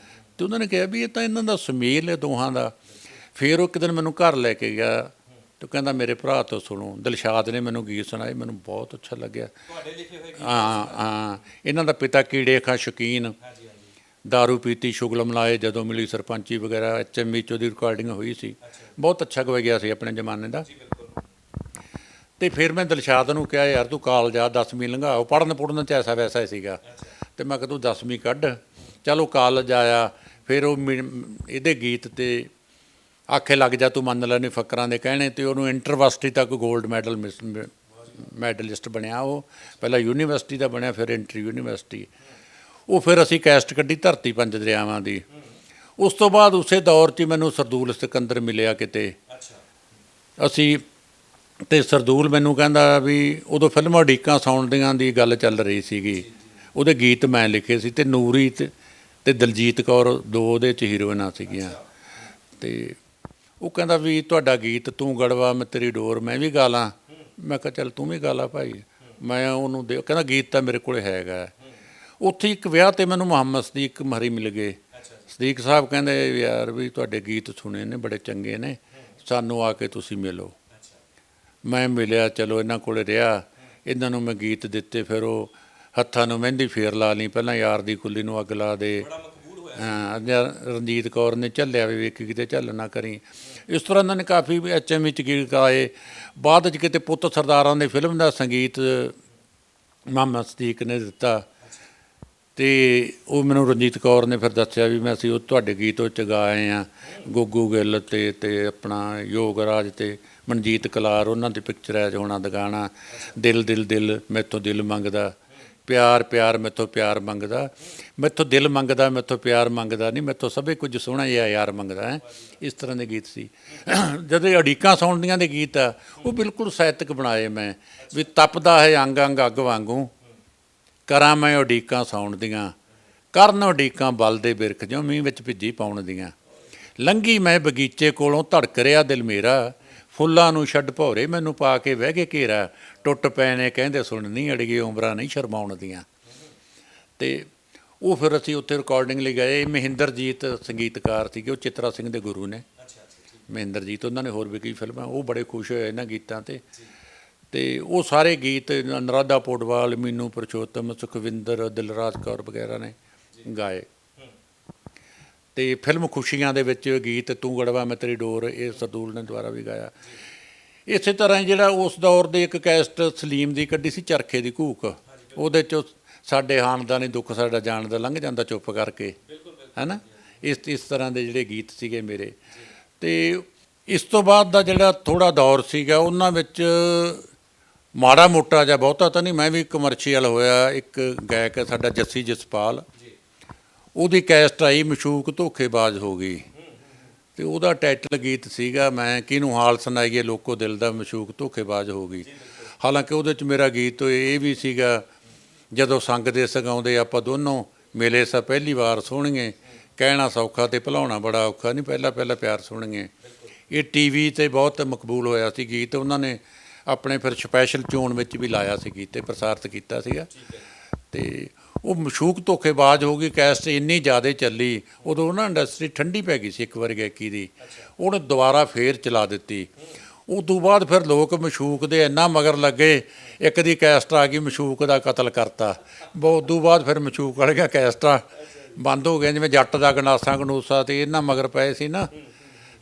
ਅਤੇ ਉਹਨਾਂ ਨੇ ਕਿਹਾ ਵੀ ਇਹ ਤਾਂ ਇਹਨਾਂ ਦਾ ਸੁਮੇਲ ਹੈ ਦੋਹਾਂ ਦਾ। ਫਿਰ ਉਹ ਇੱਕ ਦਿਨ ਮੈਨੂੰ ਘਰ ਲੈ ਕੇ ਗਿਆ ਅਤੇ ਕਹਿੰਦਾ ਮੇਰੇ ਭਰਾ ਤੋਂ ਸੁਣੋ। ਦਿਲਸ਼ਾਦ ਨੇ ਮੈਨੂੰ ਗੀਤ ਸੁਣਾਏ, ਮੈਨੂੰ ਬਹੁਤ ਅੱਛਾ ਲੱਗਿਆ। ਹਾਂ, ਇਹਨਾਂ ਦਾ ਪਿਤਾ ਕੀੜੇ ਖਾਂ ਸ਼ੌਕੀਨ, ਦਾਰੂ ਪੀਤੀ ਸ਼ੁਗਲ ਮਲਾਏ ਜਦੋਂ ਮਿਲੀ ਸਰਪੰਚੀ ਵਗੈਰਾ, HMV 'ਚ ਉਹਦੀ ਰਿਕਾਰਡਿੰਗ ਹੋਈ ਸੀ। ਬਹੁਤ ਅੱਛਾ ਗਵਾਇਆ ਸੀ ਆਪਣੇ ਜ਼ਮਾਨੇ ਦਾ। ਅਤੇ ਫਿਰ ਮੈਂ ਦਿਲਸ਼ਾਦ ਨੂੰ ਕਿਹਾ ਯਾਰ ਤੂੰ ਕਾਲਜ ਆ, 10ਵੀਂ ਲੰਘਾ, ਉਹ ਪੜ੍ਹਨ ਪੁੜ੍ਹਨ 'ਚ ਐਸਾ ਵੈਸਾ ਹੀ ਸੀਗਾ। ਅਤੇ ਮੈਂ ਕਿਹਾ ਤੂੰ 10ਵੀਂ ਕੱਢ। ਚਲੋ ਕਾਲਜ ਆਇਆ, ਫਿਰ ਉਹ ਇਹਦੇ ਗੀਤ 'ਤੇ ਆਖੇ ਲੱਗ ਜਾ ਤੂੰ ਮੰਨ ਲੈ ਨੀ ਫੱਕਰਾਂ ਦੇ ਕਹਿਣੇ, ਅਤੇ ਉਹਨੂੰ ਇੰਟਰਵਰਸਿਟੀ ਤੱਕ ਗੋਲਡ ਮੈਡਲਿਸਟ ਬਣਿਆ। ਉਹ ਪਹਿਲਾਂ ਯੂਨੀਵਰਸਿਟੀ ਦਾ ਬਣਿਆ, ਫਿਰ ਇੰਟਰ ਯੂਨੀਵਰਸਿਟੀ। ਉਹ ਫਿਰ ਅਸੀਂ ਕੈਸਟ ਕੱਢੀ ਧਰਤੀ ਪੰਜ ਦਰਿਆਵਾਂ ਦੀ। ਉਸ ਤੋਂ ਬਾਅਦ ਉਸੇ ਦੌਰ 'ਚ ਮੈਨੂੰ ਸਰਦੂਲ ਸਿਕੰਦਰ ਮਿਲਿਆ ਕਿਤੇ, ਅਸੀਂ ਅਤੇ ਸਰਦੂਲ ਮੈਨੂੰ ਕਹਿੰਦਾ ਵੀ ਉਦੋਂ ਫਿਲਮਾਂ ਉਡੀਕਾਂ ਸੌਂਦੀਆਂ ਦੀ ਗੱਲ ਚੱਲ ਰਹੀ ਸੀਗੀ, ਉਹਦੇ ਗੀਤ ਮੈਂ ਲਿਖੇ ਸੀ, ਅਤੇ ਨੂਰੀ ਅਤੇ ਦਲਜੀਤ ਕੌਰ ਦੋ ਉਹਦੇ 'ਚ ਹੀਰੋਇਨਾਂ ਸੀਗੀਆਂ। ਅਤੇ ਉਹ ਕਹਿੰਦਾ ਵੀ ਤੁਹਾਡਾ ਗੀਤ ਤੂੰ ਗੜਵਾ ਮੈਂ ਤੇਰੀ ਡੋਰ ਮੈਂ ਵੀ ਗਾ ਲਾਂ। ਮੈਂ ਕਿਹਾ ਚੱਲ ਤੂੰ ਵੀ ਗਾ ਲਾ ਭਾਈ। ਮੈਂ ਉਹਨੂੰ ਕਹਿੰਦਾ ਗੀਤ ਤਾਂ ਮੇਰੇ ਕੋਲ ਹੈਗਾ। ਉੱਥੇ ਇੱਕ ਵਿਆਹ 'ਤੇ ਮੈਨੂੰ ਮੁਹੰਮਦ ਸਦੀਕ ਮਹਰੀ ਮਿਲ ਗਏ। ਸਦੀਕ ਸਾਹਿਬ ਕਹਿੰਦੇ ਯਾਰ ਵੀ ਤੁਹਾਡੇ ਗੀਤ ਸੁਣੇ ਨੇ, ਬੜੇ ਚੰਗੇ ਨੇ, ਸਾਨੂੰ ਆ ਕੇ ਤੁਸੀਂ ਮਿਲੋ। ਮੈਂ ਮਿਲਿਆ, ਚਲੋ ਇਹਨਾਂ ਕੋਲ ਰਿਹਾ, ਇਹਨਾਂ ਨੂੰ ਮੈਂ ਗੀਤ ਦਿੱਤੇ। ਫਿਰ ਉਹ ਹੱਥਾਂ ਨੂੰ ਮਹਿੰਦੀ ਫੇਰ ਲਾ ਲਈ, ਪਹਿਲਾਂ ਯਾਰ ਦੀ ਕੁੱਲੀ ਨੂੰ ਅੱਗ ਲਾ ਦੇ, ਰਣਜੀਤ ਕੌਰ ਨੇ ਝੱਲਿਆ ਵੀ ਵੇਖੀ ਕਿਤੇ ਝੱਲ ਨਾ ਕਰੀ। ਇਸ ਤਰ੍ਹਾਂ ਇਹਨਾਂ ਨੇ ਕਾਫੀ HMV 'ਚ ਗੀਤ ਗਾਏ। ਬਾਅਦ 'ਚ ਕਿਤੇ ਪੁੱਤ ਸਰਦਾਰਾਂ ਦੀ ਫਿਲਮ ਦਾ ਸੰਗੀਤ ਮੁਹੰਮਦ ਸਦੀਕ ਨੇ ਦਿੱਤਾ, ਅਤੇ ਉਹ ਮੈਨੂੰ ਰਣਜੀਤ ਕੌਰ ਨੇ ਫਿਰ ਦੱਸਿਆ ਵੀ ਅਸੀਂ ਉਹ ਤੁਹਾਡੇ ਗੀਤ ਉਹ 'ਚ ਗਾਏ ਹਾਂ, ਗੁੱਗੂ ਗਿੱਲ ਅਤੇ ਆਪਣਾ ਯੋਗਰਾਜ ਅਤੇ ਮਨਜੀਤ ਕਲਾਰ, ਉਹਨਾਂ ਦੀ ਪਿਕਚਰਾਈਜ਼ ਹੋਣਾ ਦਾ ਗਾਣਾ, ਦਿਲ ਦਿਲ ਦਿਲ ਮੈਥੋਂ ਦਿਲ ਮੰਗਦਾ, ਪਿਆਰ ਪਿਆਰ ਮੈਥੋਂ ਪਿਆਰ ਮੰਗਦਾ, ਮੈਥੋਂ ਦਿਲ ਮੰਗਦਾ ਮੈਥੋਂ ਪਿਆਰ ਮੰਗਦਾ ਨਹੀਂ, ਮੈਥੋਂ ਸਭੇ ਕੁਝ ਸੋਹਣਾ ਜਿਹਾ ਯਾਰ ਮੰਗਦਾ ਹੈ। ਇਸ ਤਰ੍ਹਾਂ ਦੇ ਗੀਤ ਸੀ। ਜਦੋਂ ਉਡੀਕਾਂ ਸੌਣਦੀਆਂ ਦੇ ਗੀਤ ਆ, ਉਹ ਬਿਲਕੁਲ ਸਾਹਿਤਕ ਬਣਾਏ ਮੈਂ, ਵੀ ਤਪਦਾ ਹੈ ਅੰਗ ਅੰਗ ਅੱਗ ਵਾਂਗੂ, ਕਰਾਂ ਮੈਂ ਉਡੀਕਾਂ ਸੌਣ ਦੀਆਂ, ਕਰਨ ਉਡੀਕਾਂ ਬਲ ਦੇ ਬਿਰਖ ਜੋ ਮੀਂਹ ਵਿੱਚ ਭਿੱਜੀ ਪਾਉਣ ਦੀਆਂ, ਲੰਘੀ ਮੈਂ ਬਗੀਚੇ ਕੋਲੋਂ ਧੜਕ ਰਿਹਾ ਦਿਲ ਮੇਰਾ, ਫੁੱਲਾਂ ਨੂੰ ਛੱਡ ਭੌਰੇ ਮੈਨੂੰ ਪਾ ਕੇ ਵਹਿ ਕੇ ਘੇਰਾ, ਟੁੱਟ ਪਏ ਨੇ ਕਹਿੰਦੇ ਸੁਣਨੀ ਅੜੀਏ ਉਮਰਾਂ ਨਹੀਂ ਸ਼ਰਮਾਉਣ ਦੀਆਂ। ਅਤੇ ਉਹ ਫਿਰ ਅਸੀਂ ਉੱਥੇ ਰਿਕਾਰਡਿੰਗ ਲਈ ਗਏ। ਮਹਿੰਦਰਜੀਤ ਸੰਗੀਤਕਾਰ ਸੀਗੇ, ਉਹ ਚਿਤਰਾ ਸਿੰਘ ਦੇ ਗੁਰੂ ਨੇ ਮਹਿੰਦਰਜੀਤ, ਉਹਨਾਂ ਨੇ ਹੋਰ ਵੀ ਕਈ ਫਿਲਮਾਂ, ਉਹ ਬੜੇ ਖੁਸ਼ ਹੋਏ ਇਹਨਾਂ ਗੀਤਾਂ 'ਤੇ। ਅਤੇ ਉਹ ਸਾਰੇ ਗੀਤ ਅਨੁਰਾਧਾ ਪੋਡਵਾਲ, ਮੀਨੂ ਪੁਰਸ਼ੋਤਮ, ਸੁਖਵਿੰਦਰ, ਦਿਲਰਾਜ ਕੌਰ ਵਗੈਰਾ ਨੇ ਗਾਏ। ਅਤੇ ਫਿਲਮ ਖੁਸ਼ੀਆਂ ਦੇ ਵਿੱਚ ਗੀਤ ਤੂੰ ਗੜਵਾ ਮੈਂ ਤੇਰੀ ਡੋਰ, ਇਹ ਸਰਦੂਲ ਨੇ ਦੁਆਰਾ ਵੀ ਗਾਇਆ। ਇਸੇ ਤਰ੍ਹਾਂ ਜਿਹੜਾ ਉਸ ਦੌਰ ਦੇ ਇੱਕ ਕੈਸਟ ਸਲੀਮ ਦੀ ਕੱਢੀ ਸੀ, ਚਰਖੇ ਦੀ ਘੂਕ, ਉਹਦੇ 'ਚੋਂ ਸਾਡੇ ਖਾਨਦਾਨੀ ਦੁੱਖ ਸਾਡਾ ਜਾਣਦਾ ਲੰਘ ਜਾਂਦਾ ਚੁੱਪ ਕਰਕੇ, ਹੈ ਨਾ। ਇਸ ਤਰ੍ਹਾਂ ਦੇ ਜਿਹੜੇ ਗੀਤ ਸੀਗੇ ਮੇਰੇ। ਅਤੇ ਇਸ ਤੋਂ ਬਾਅਦ ਦਾ ਜਿਹੜਾ ਥੋੜ੍ਹਾ ਦੌਰ ਸੀਗਾ, ਉਹਨਾਂ ਵਿੱਚ ਮਾੜਾ ਮੋਟਾ ਜਾਂ ਬਹੁਤਾ ਤਾਂ ਨਹੀਂ, ਮੈਂ ਵੀ ਕਮਰਸ਼ੀਅਲ ਹੋਇਆ। ਇੱਕ ਗਾਇਕ ਹੈ ਸਾਡਾ ਜੱਸੀ ਜਸਪਾਲ, ਉਹਦੀ ਕੈਸਟ ਆਈ ਮਸ਼ੂਕ ਧੋਖੇਬਾਜ਼ ਹੋ ਗਈ, ਅਤੇ ਉਹਦਾ ਟਾਈਟਲ ਗੀਤ ਸੀਗਾ ਮੈਂ ਕਿਹਨੂੰ ਹਾਲ ਸੁਣਾਈਏ ਲੋਕੋ ਦਿਲ ਦਾ, ਮਸ਼ੂਕ ਧੋਖੇਬਾਜ਼ ਹੋ ਗਈ। ਹਾਲਾਂਕਿ ਉਹਦੇ 'ਚ ਮੇਰਾ ਗੀਤ ਇਹ ਵੀ ਸੀਗਾ, ਜਦੋਂ ਸੰਗ ਦੇ ਸਗਾਉਂਦੇ ਆਪਾਂ ਦੋਨੋਂ ਮਿਲੇ ਸਾ ਪਹਿਲੀ ਵਾਰ ਸੋਹਣੀਏ, ਕਹਿਣਾ ਸੌਖਾ ਅਤੇ ਭੁਲਾਉਣਾ ਬੜਾ ਔਖਾ ਨਹੀਂ, ਪਹਿਲਾਂ ਪਹਿਲਾਂ ਪਿਆਰ ਸੋਹਣੀਏ। ਇਹ TV 'ਤੇ ਬਹੁਤ ਮਕਬੂਲ ਹੋਇਆ ਸੀ ਗੀਤ, ਉਹਨਾਂ ਨੇ ਆਪਣੇ ਫਿਰ ਸਪੈਸ਼ਲ ਚੋਣ ਵਿੱਚ ਵੀ ਲਾਇਆ ਸੀ ਗੀਤ, ਪ੍ਰਸਾਰਿਤ ਕੀਤਾ ਸੀਗਾ। ਅਤੇ ਉਹ ਮਸ਼ੂਕ ਧੋਖੇਬਾਜ਼ ਹੋ ਗਈ। ਕੈਸਟ ਇੰਨੀ ਜ਼ਿਆਦਾ ਚੱਲੀ, ਉਦੋਂ ਨਾ ਇੰਡਸਟਰੀ ਠੰਡੀ ਪੈ ਗਈ ਸੀ ਇੱਕ ਵਾਰੀ ਗਾਇਕੀ ਦੀ, ਉਹਨੇ ਦੁਬਾਰਾ ਫੇਰ ਚਲਾ ਦਿੱਤੀ। ਉਸ ਤੋਂ ਬਾਅਦ ਫਿਰ ਲੋਕ ਮਸ਼ੂਕ ਦੇ ਇੰਨਾ ਮਗਰ ਲੱਗੇ, ਇੱਕ ਦੀ ਕੈਸਟ ਆ ਗਈ ਮਸ਼ੂਕ ਦਾ ਕਤਲ ਕਰਤਾ। ਬਹੁਤ ਤੋਂ ਬਾਅਦ ਫਿਰ ਮਸ਼ੂਕ ਵਾਲੀਆਂ ਕੈਸਟਾਂ ਬੰਦ ਹੋ ਗਈਆਂ, ਜਿਵੇਂ ਜੱਟ ਦਾ ਗੰਡਾਸਾ ਗੰਡੂਸਾ ਤੇ ਇਹਨਾਂ ਮਗਰ ਪਏ ਸੀ ਨਾ,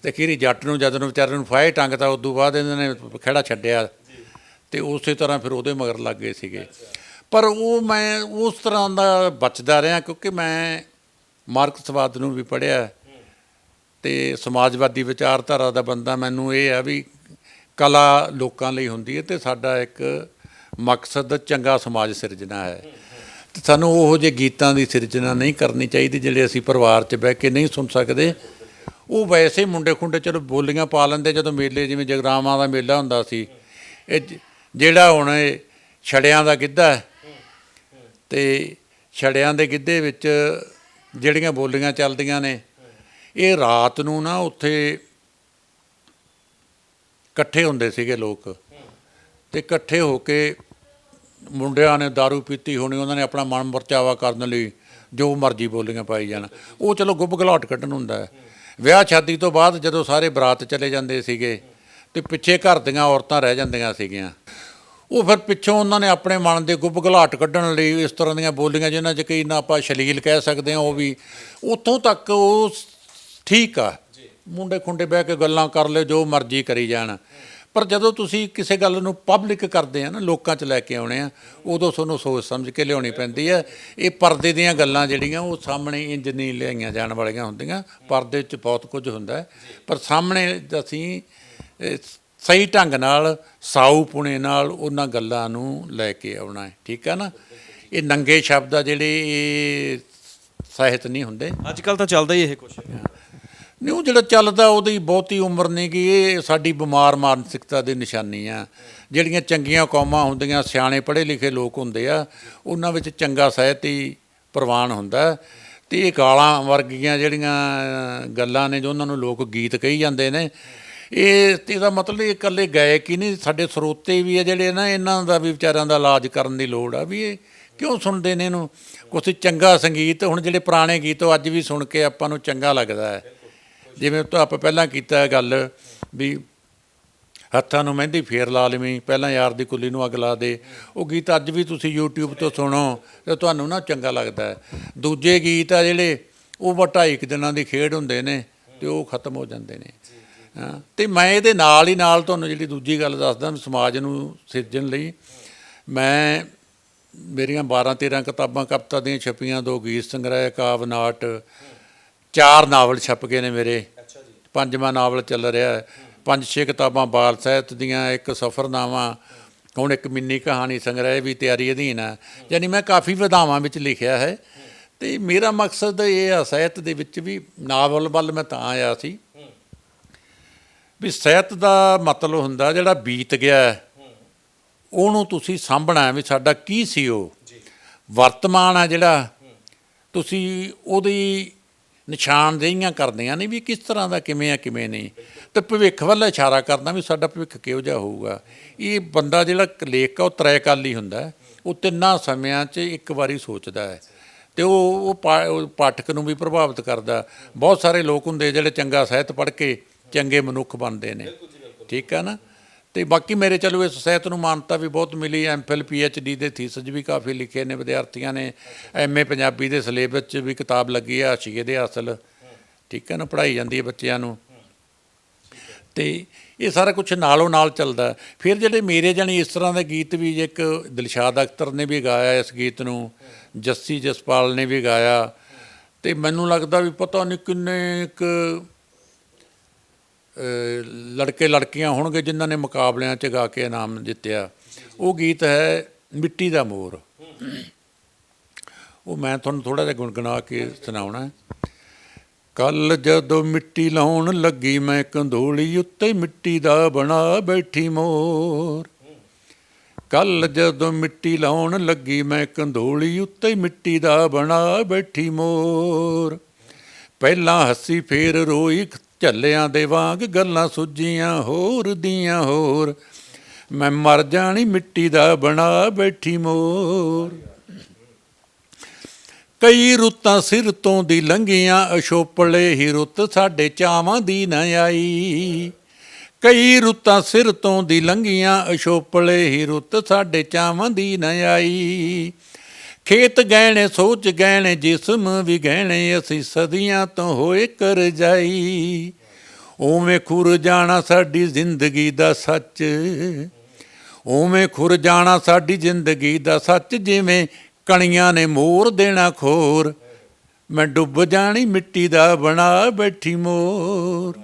ਤੇ ਖੀਰੀ ਜੱਟ ਨੂੰ ਜਦ ਨੂੰ ਵਿਚਾਰੇ ਨੂੰ ਫਾਹੇ ਟੰਗਤਾ, ਉਸ ਤੋਂ ਬਾਅਦ ਇਹਨਾਂ ਨੇ ਖਹਿੜਾ ਛੱਡਿਆ ਤੇ ਉਸੇ ਤਰ੍ਹਾਂ ਫਿਰ ਉਹਦੇ ਮਗਰ ਲੱਗ ਗਏ ਸੀਗੇ। ਪਰ ਉਹ ਮੈਂ ਉਸ ਤਰ੍ਹਾਂ ਦਾ ਬਚਦਾ ਰਿਹਾ, ਕਿਉਂਕਿ ਮੈਂ ਮਾਰਕਸਵਾਦ ਨੂੰ ਵੀ ਪੜ੍ਹਿਆ ਤੇ ਸਮਾਜਵਾਦੀ ਵਿਚਾਰਧਾਰਾ ਦਾ ਬੰਦਾ। ਮੈਨੂੰ ਇਹ ਆ ਵੀ ਕਲਾ ਲੋਕਾਂ ਲਈ ਹੁੰਦੀ ਹੈ ਤੇ ਸਾਡਾ ਇੱਕ ਮਕਸਦ ਚੰਗਾ ਸਮਾਜ ਸਿਰਜਣਾ ਹੈ, ਤੇ ਸਾਨੂੰ ਉਹੋ ਜਿਹੇ ਗੀਤਾਂ ਦੀ ਸਿਰਜਣਾ ਨਹੀਂ ਕਰਨੀ ਚਾਹੀਦੀ ਜਿਹੜੇ ਅਸੀਂ ਪਰਿਵਾਰ 'ਚ ਬਹਿ ਕੇ ਨਹੀਂ ਸੁਣ ਸਕਦੇ। ਉਹ ਵੈਸੇ ਮੁੰਡੇ ਖੁੰਡੇ ਚਲੋ ਬੋਲੀਆਂ ਪਾ ਲੈਂਦੇ ਜਦੋਂ ਮੇਲੇ, ਜਿਵੇਂ ਜਗਰਾਵਾਂ ਦਾ ਮੇਲਾ ਹੁੰਦਾ ਸੀ। ਇਹ ਜਿਹੜਾ ਹੁਣ ਇਹ ਛੜਿਆਂ ਦਾ ਗਿੱਧਾ ਹੈ, ਤੇ ਛੜਿਆਂ ਦੇ ਗਿੱਧੇ ਵਿੱਚ ਜਿਹੜੀਆਂ ਬੋਲੀਆਂ ਚੱਲਦੀਆਂ ਨੇ, ਇਹ ਰਾਤ ਨੂੰ ਨਾ ਉੱਥੇ ਇਕੱਠੇ ਹੁੰਦੇ ਸੀਗੇ ਲੋਕ, ਤੇ ਇਕੱਠੇ ਹੋ ਕੇ ਮੁੰਡਿਆਂ ਨੇ ਦਾਰੂ ਪੀਤੀ ਹੋਣੀ, ਉਹਨਾਂ ਨੇ ਆਪਣਾ ਮਨ ਪਰਚਾਵਾ ਕਰਨ ਲਈ ਜੋ ਮਰਜ਼ੀ ਬੋਲੀਆਂ ਪਾਈ ਜਾਣ। ਉਹ ਚਲੋ ਗੁੱਬ ਘਲਾਟ ਕੱਢਣ ਹੁੰਦਾ ਹੈ। ਵਿਆਹ ਸ਼ਾਦੀ ਤੋਂ ਬਾਅਦ ਜਦੋਂ ਸਾਰੇ ਬਰਾਤ ਚਲੇ ਜਾਂਦੇ ਸੀਗੇ ਤੇ ਪਿੱਛੇ ਘਰ ਦੀਆਂ ਔਰਤਾਂ ਰਹਿ ਜਾਂਦੀਆਂ ਸੀਗੀਆਂ, ਉਹ ਫਿਰ ਪਿੱਛੋਂ ਉਹਨਾਂ ਨੇ ਆਪਣੇ ਮਨ ਦੇ ਗੁੱਬ ਘਲਾਟ ਕੱਢਣ ਲਈ ਇਸ ਤਰ੍ਹਾਂ ਦੀਆਂ ਬੋਲੀਆਂ ਜਿਹਨਾਂ 'ਚ ਕਈ ਨਾ ਆਪਾਂ ਅਸ਼ਲੀਲ ਕਹਿ ਸਕਦੇ ਹਾਂ, ਉਹ ਵੀ ਉੱਥੋਂ ਤੱਕ ਉਹ ਠੀਕ ਆ, ਮੁੰਡੇ ਖੁੰਡੇ ਬਹਿ ਕੇ ਗੱਲਾਂ ਕਰ ਲਿਓ, ਜੋ ਮਰਜ਼ੀ ਕਰੀ ਜਾਣ। ਪਰ ਜਦੋਂ ਤੁਸੀਂ ਕਿਸੇ ਗੱਲ ਨੂੰ ਪਬਲਿਕ ਕਰਦੇ ਆ ਨਾ, ਲੋਕਾਂ 'ਚ ਲੈ ਕੇ ਆਉਣੇ ਆ, ਉਦੋਂ ਤੁਹਾਨੂੰ ਸੋਚ ਸਮਝ ਕੇ ਲਿਆਉਣੀ ਪੈਂਦੀ ਹੈ। ਇਹ ਪਰਦੇ ਦੀਆਂ ਗੱਲਾਂ ਜਿਹੜੀਆਂ ਉਹ ਸਾਹਮਣੇ ਇੰਜ ਨਹੀਂ ਲਿਆਈਆਂ ਜਾਣ ਵਾਲੀਆਂ ਹੁੰਦੀਆਂ। ਪਰਦੇ 'ਚ ਬਹੁਤ ਕੁਝ ਹੁੰਦਾ, ਪਰ ਸਾਹਮਣੇ ਅਸੀਂ ਸਹੀ ਢੰਗ ਨਾਲ ਸਾਊ ਪੁਣੇ ਨਾਲ ਉਹਨਾਂ ਗੱਲਾਂ ਨੂੰ ਲੈ ਕੇ ਆਉਣਾ ਹੈ, ਠੀਕ ਹੈ ਨਾ। ਇਹ ਨੰਗੇ ਸ਼ਬਦ ਆ ਜਿਹੜੇ, ਇਹ ਸਾਹਿਤ ਨਹੀਂ ਹੁੰਦੇ। ਅੱਜ ਕੱਲ੍ਹ ਤਾਂ ਚੱਲਦਾ ਹੀ ਇਹ ਕੁਛ। ਨਹੀਂ, ਉਹ ਜਿਹੜਾ ਚੱਲਦਾ ਉਹਦੀ ਬਹੁਤੀ ਉਮਰ ਨਹੀਂ ਗੀ। ਇਹ ਸਾਡੀ ਬਿਮਾਰ ਮਾਨਸਿਕਤਾ ਦੀ ਨਿਸ਼ਾਨੀ ਆ। ਜਿਹੜੀਆਂ ਚੰਗੀਆਂ ਕੌਮਾਂ ਹੁੰਦੀਆਂ, ਸਿਆਣੇ ਪੜ੍ਹੇ ਲਿਖੇ ਲੋਕ ਹੁੰਦੇ ਆ, ਉਹਨਾਂ ਵਿੱਚ ਚੰਗਾ ਸਾਹਿਤ ਹੀ ਪ੍ਰਵਾਨ ਹੁੰਦਾ। ਅਤੇ ਇਹ ਗਾਲਾਂ ਵਰਗੀਆਂ ਜਿਹੜੀਆਂ ਗੱਲਾਂ ਨੇ ਜੋ ਉਹਨਾਂ ਨੂੰ ਲੋਕ ਗੀਤ ਕਹੀ ਜਾਂਦੇ ਨੇ, ਇਹਦਾ ਮਤਲਬ ਇਹ ਇਕੱਲੇ ਗਾਇਕ ਹੀ ਨਹੀਂ, ਸਾਡੇ ਸਰੋਤੇ ਵੀ ਆ ਜਿਹੜੇ ਨਾ, ਇਹਨਾਂ ਦਾ ਵੀ ਵਿਚਾਰਿਆਂ ਦਾ ਇਲਾਜ ਕਰਨ ਦੀ ਲੋੜ ਆ ਵੀ ਇਹ ਕਿਉਂ ਸੁਣਦੇ ਨੇ ਇਹਨੂੰ। ਕੁਛ ਚੰਗਾ ਸੰਗੀਤ, ਹੁਣ ਜਿਹੜੇ ਪੁਰਾਣੇ ਗੀਤ ਉਹ ਅੱਜ ਵੀ ਸੁਣ ਕੇ ਆਪਾਂ ਨੂੰ ਚੰਗਾ ਲੱਗਦਾ ਹੈ। ਜਿਵੇਂ ਤਾਂ ਆਪਾਂ ਪਹਿਲਾਂ ਕੀਤਾ ਗੱਲ ਵੀ ਹੱਥਾਂ ਨੂੰ ਮਹਿੰਦੀ ਫੇਰ ਲਾ ਲਵੀਂ, ਪਹਿਲਾਂ ਯਾਰ ਦੀ ਕੁੱਲੀ ਨੂੰ ਅੱਗ ਲਾ ਦੇ, ਉਹ ਗੀਤ ਅੱਜ ਵੀ ਤੁਸੀਂ YouTube ਤੋਂ ਸੁਣੋ ਅਤੇ ਤੁਹਾਨੂੰ ਨਾ ਚੰਗਾ ਲੱਗਦਾ ਹੈ। ਦੂਜੇ ਗੀਤ ਆ ਜਿਹੜੇ ਉਹ 2.5 ਦਿਨਾਂ ਦੀ ਖੇਡ ਹੁੰਦੇ ਨੇ ਅਤੇ ਉਹ ਖਤਮ ਹੋ ਜਾਂਦੇ ਨੇ। ਹਾਂ, ਅਤੇ ਮੈਂ ਇਹਦੇ ਨਾਲ ਹੀ ਨਾਲ ਤੁਹਾਨੂੰ ਜਿਹੜੀ ਦੂਜੀ ਗੱਲ ਦੱਸਦਾ, ਸਮਾਜ ਨੂੰ ਸਿਰਜਣ ਲਈ ਮੈਂ ਮੇਰੀਆਂ 12-13 ਕਿਤਾਬਾਂ ਕਵਿਤਾ ਦੀਆਂ ਛਪੀਆਂ, 2 ਗੀਤ ਸੰਗ੍ਰਹਿ, ਕਾਵਿ ਨਾਟ, 4 ਨਾਵਲ ਛਪ ਗਏ ਨੇ ਮੇਰੇ, 5ਵਾਂ ਨਾਵਲ ਚੱਲ ਰਿਹਾ, 5-6 ਕਿਤਾਬਾਂ ਬਾਲ ਸਾਹਿਤ ਦੀਆਂ, 1 ਸਫ਼ਰਨਾਮਾ, ਹੁਣ 1 ਮਿੰਨੀ ਕਹਾਣੀ ਸੰਗ੍ਰਹਿ ਵੀ ਤਿਆਰੀ ਅਧੀਨ ਹੈ। ਯਾਨੀ ਮੈਂ ਕਾਫੀ ਵਿਧਾਵਾਂ ਵਿੱਚ ਲਿਖਿਆ ਹੈ। ਅਤੇ ਮੇਰਾ ਮਕਸਦ ਇਹ ਆ ਸਾਹਿਤ ਦੇ ਵਿੱਚ ਵੀ, ਨਾਵਲ ਵੱਲ ਮੈਂ ਤਾਂ ਆਇਆ ਸੀ ਵੀ ਸਾਹਿਤ ਦਾ ਮਤਲਬ ਹੁੰਦਾ ਜਿਹੜਾ ਬੀਤ ਗਿਆ ਉਹਨੂੰ ਤੁਸੀਂ ਸਾਂਭਣਾ, ਵੀ ਸਾਡਾ ਕੀ ਸੀ ਉਹ ਵਰਤਮਾਨ ਆ ਜਿਹੜਾ, ਤੁਸੀਂ ਉਹਦੀ ਨਿਸ਼ਾਨਦੇਹੀਆਂ ਕਰਦੀਆਂ ਨੇ ਵੀ ਕਿਸ ਤਰ੍ਹਾਂ ਦਾ ਕਿਵੇਂ ਆ ਕਿਵੇਂ ਨਹੀਂ, ਅਤੇ ਭਵਿੱਖ ਵੱਲ ਇਸ਼ਾਰਾ ਕਰਨਾ ਵੀ ਸਾਡਾ ਭਵਿੱਖ ਕਿਹੋ ਜਿਹਾ ਹੋਊਗਾ। ਇਹ ਬੰਦਾ ਜਿਹੜਾ ਲੇਖਕ ਆ ਉਹ ਤ੍ਰੈਕਾਲੀ ਹੁੰਦਾ, ਉਹ 3 ਸਮਿਆਂ 'ਚ ਇੱਕ ਵਾਰੀ ਸੋਚਦਾ ਹੈ, ਅਤੇ ਉਹ ਪਾਠਕ ਨੂੰ ਵੀ ਪ੍ਰਭਾਵਿਤ ਕਰਦਾ। ਬਹੁਤ ਸਾਰੇ ਲੋਕ ਹੁੰਦੇ ਜਿਹੜੇ ਚੰਗਾ ਸਾਹਿਤ ਪੜ੍ਹ ਕੇ ਚੰਗੇ ਮਨੁੱਖ ਬਣਦੇ ਨੇ, ਠੀਕ ਹੈ ਨਾ। ਅਤੇ ਬਾਕੀ ਮੇਰੇ ਚਲੋ ਇਸ ਸਾਹਿਤ ਨੂੰ ਮਾਨਤਾ ਵੀ ਬਹੁਤ ਮਿਲੀ। MPhil PhD ਦੇ ਥੀਸਸ ਵੀ ਕਾਫੀ ਲਿਖੇ ਨੇ ਵਿਦਿਆਰਥੀਆਂ ਨੇ। MA ਪੰਜਾਬੀ ਦੇ ਸਿਲੇਬਸ 'ਚ ਵੀ ਕਿਤਾਬ ਲੱਗੀ ਆ, ਹਾਸ਼ੀਏ ਦੇ ਅਸਲ, ਠੀਕ ਹੈ ਨਾ, ਪੜ੍ਹਾਈ ਜਾਂਦੀ ਹੈ ਬੱਚਿਆਂ ਨੂੰ। ਅਤੇ ਇਹ ਸਾਰਾ ਕੁਛ ਨਾਲੋਂ ਨਾਲ ਚੱਲਦਾ। ਫਿਰ ਜਿਹੜੇ ਮੇਰੇ ਜਾਣੀ ਇਸ ਤਰ੍ਹਾਂ ਦੇ ਗੀਤ ਵੀ, ਇੱਕ ਦਿਲਸ਼ਾਦ ਅਖਤਰ ਨੇ ਵੀ ਗਾਇਆ ਇਸ ਗੀਤ ਨੂੰ, ਜੱਸੀ ਜਸਪਾਲ ਨੇ ਵੀ ਗਾਇਆ, ਅਤੇ ਮੈਨੂੰ ਲੱਗਦਾ ਵੀ ਪਤਾ ਨਹੀਂ ਕਿੰਨੇ ਕੁ ਲੜਕੇ ਲੜਕੀਆਂ ਹੋਣਗੇ ਜਿਨ੍ਹਾਂ ਨੇ ਮੁਕਾਬਲਿਆਂ 'ਚ ਗਾ ਕੇ ਇਨਾਮ ਜਿੱਤਿਆ। ਉਹ ਗੀਤ ਹੈ ਮਿੱਟੀ ਦਾ ਮੋਰ। ਉਹ ਮੈਂ ਤੁਹਾਨੂੰ ਥੋੜ੍ਹਾ ਜਿਹਾ ਗੁਣਗੁਣਾ ਕੇ ਸੁਣਾਉਣਾ। ਕੱਲ੍ਹ ਜਦੋਂ ਮਿੱਟੀ ਲਾਉਣ ਲੱਗੀ ਮੈਂ ਕੰਧੋਲੀ ਉੱਤੇ ਮਿੱਟੀ ਦਾ ਬਣਾ ਬੈਠੀ ਮੋਰ। ਕੱਲ੍ਹ ਜਦੋਂ ਮਿੱਟੀ ਲਾਉਣ ਲੱਗੀ ਮੈਂ ਕੰਧੋਲੀ ਉੱਤੇ ਮਿੱਟੀ ਦਾ ਬਣਾ ਬੈਠੀ ਮੋਰ। ਪਹਿਲਾਂ ਹੱਸੀ ਫੇਰ ਰੋਈ, ਝੱਲਿਆਂ ਦੇ ਵਾਂਗ ਗੱਲਾਂ ਸੁੱਜੀਆਂ ਹੋਰ ਦੀਆਂ ਹੋਰ, ਮੈਂ ਮਰ ਜਾਣੀ ਮਿੱਟੀ ਦਾ ਬਣਾ ਬੈਠੀ ਮੋਰ। ਕਈ ਰੁੱਤਾਂ ਸਿਰ ਤੋਂ ਦੀ ਲੰਘੀਆਂ, ਅਸ਼ੋਪਲੇ ਹੀ ਰੁੱਤ ਸਾਡੇ ਚਾਵਾਂ ਦੀ ਨਾ ਆਈ। ਕਈ ਰੁੱਤਾਂ ਸਿਰ ਤੋਂ ਦੀ ਲੰਘੀਆਂ, ਅਸ਼ੋਪਲੇ ਹੀ ਰੁੱਤ ਸਾਡੇ ਚਾਵਾਂ ਦੀ ਨਾ ਆਈ। ਖੇਤ ਗਹਿਣੇ ਸੋਚ ਗਹਿਣੇ, ਜਿਸਮ ਵੀ ਗਹਿਣੇ, ਅਸੀਂ ਸਦੀਆਂ ਤੋਂ ਹੋਏ ਕਰਜ਼ਾਈ। ਉਵੇਂ ਖੁਰ ਜਾਣਾ ਸਾਡੀ ਜ਼ਿੰਦਗੀ ਦਾ ਸੱਚ, ਉਵੇਂ ਖੁਰ ਜਾਣਾ ਸਾਡੀ ਜ਼ਿੰਦਗੀ ਦਾ ਸੱਚ, ਜਿਵੇਂ ਕਣੀਆਂ ਨੇ ਮੋਰ ਦੇਣਾ ਖੋਰ, ਮੈਂ ਡੁੱਬ ਜਾਣੀ ਮਿੱਟੀ ਦਾ ਬਣਾ ਬੈਠੀ ਮੋਰ।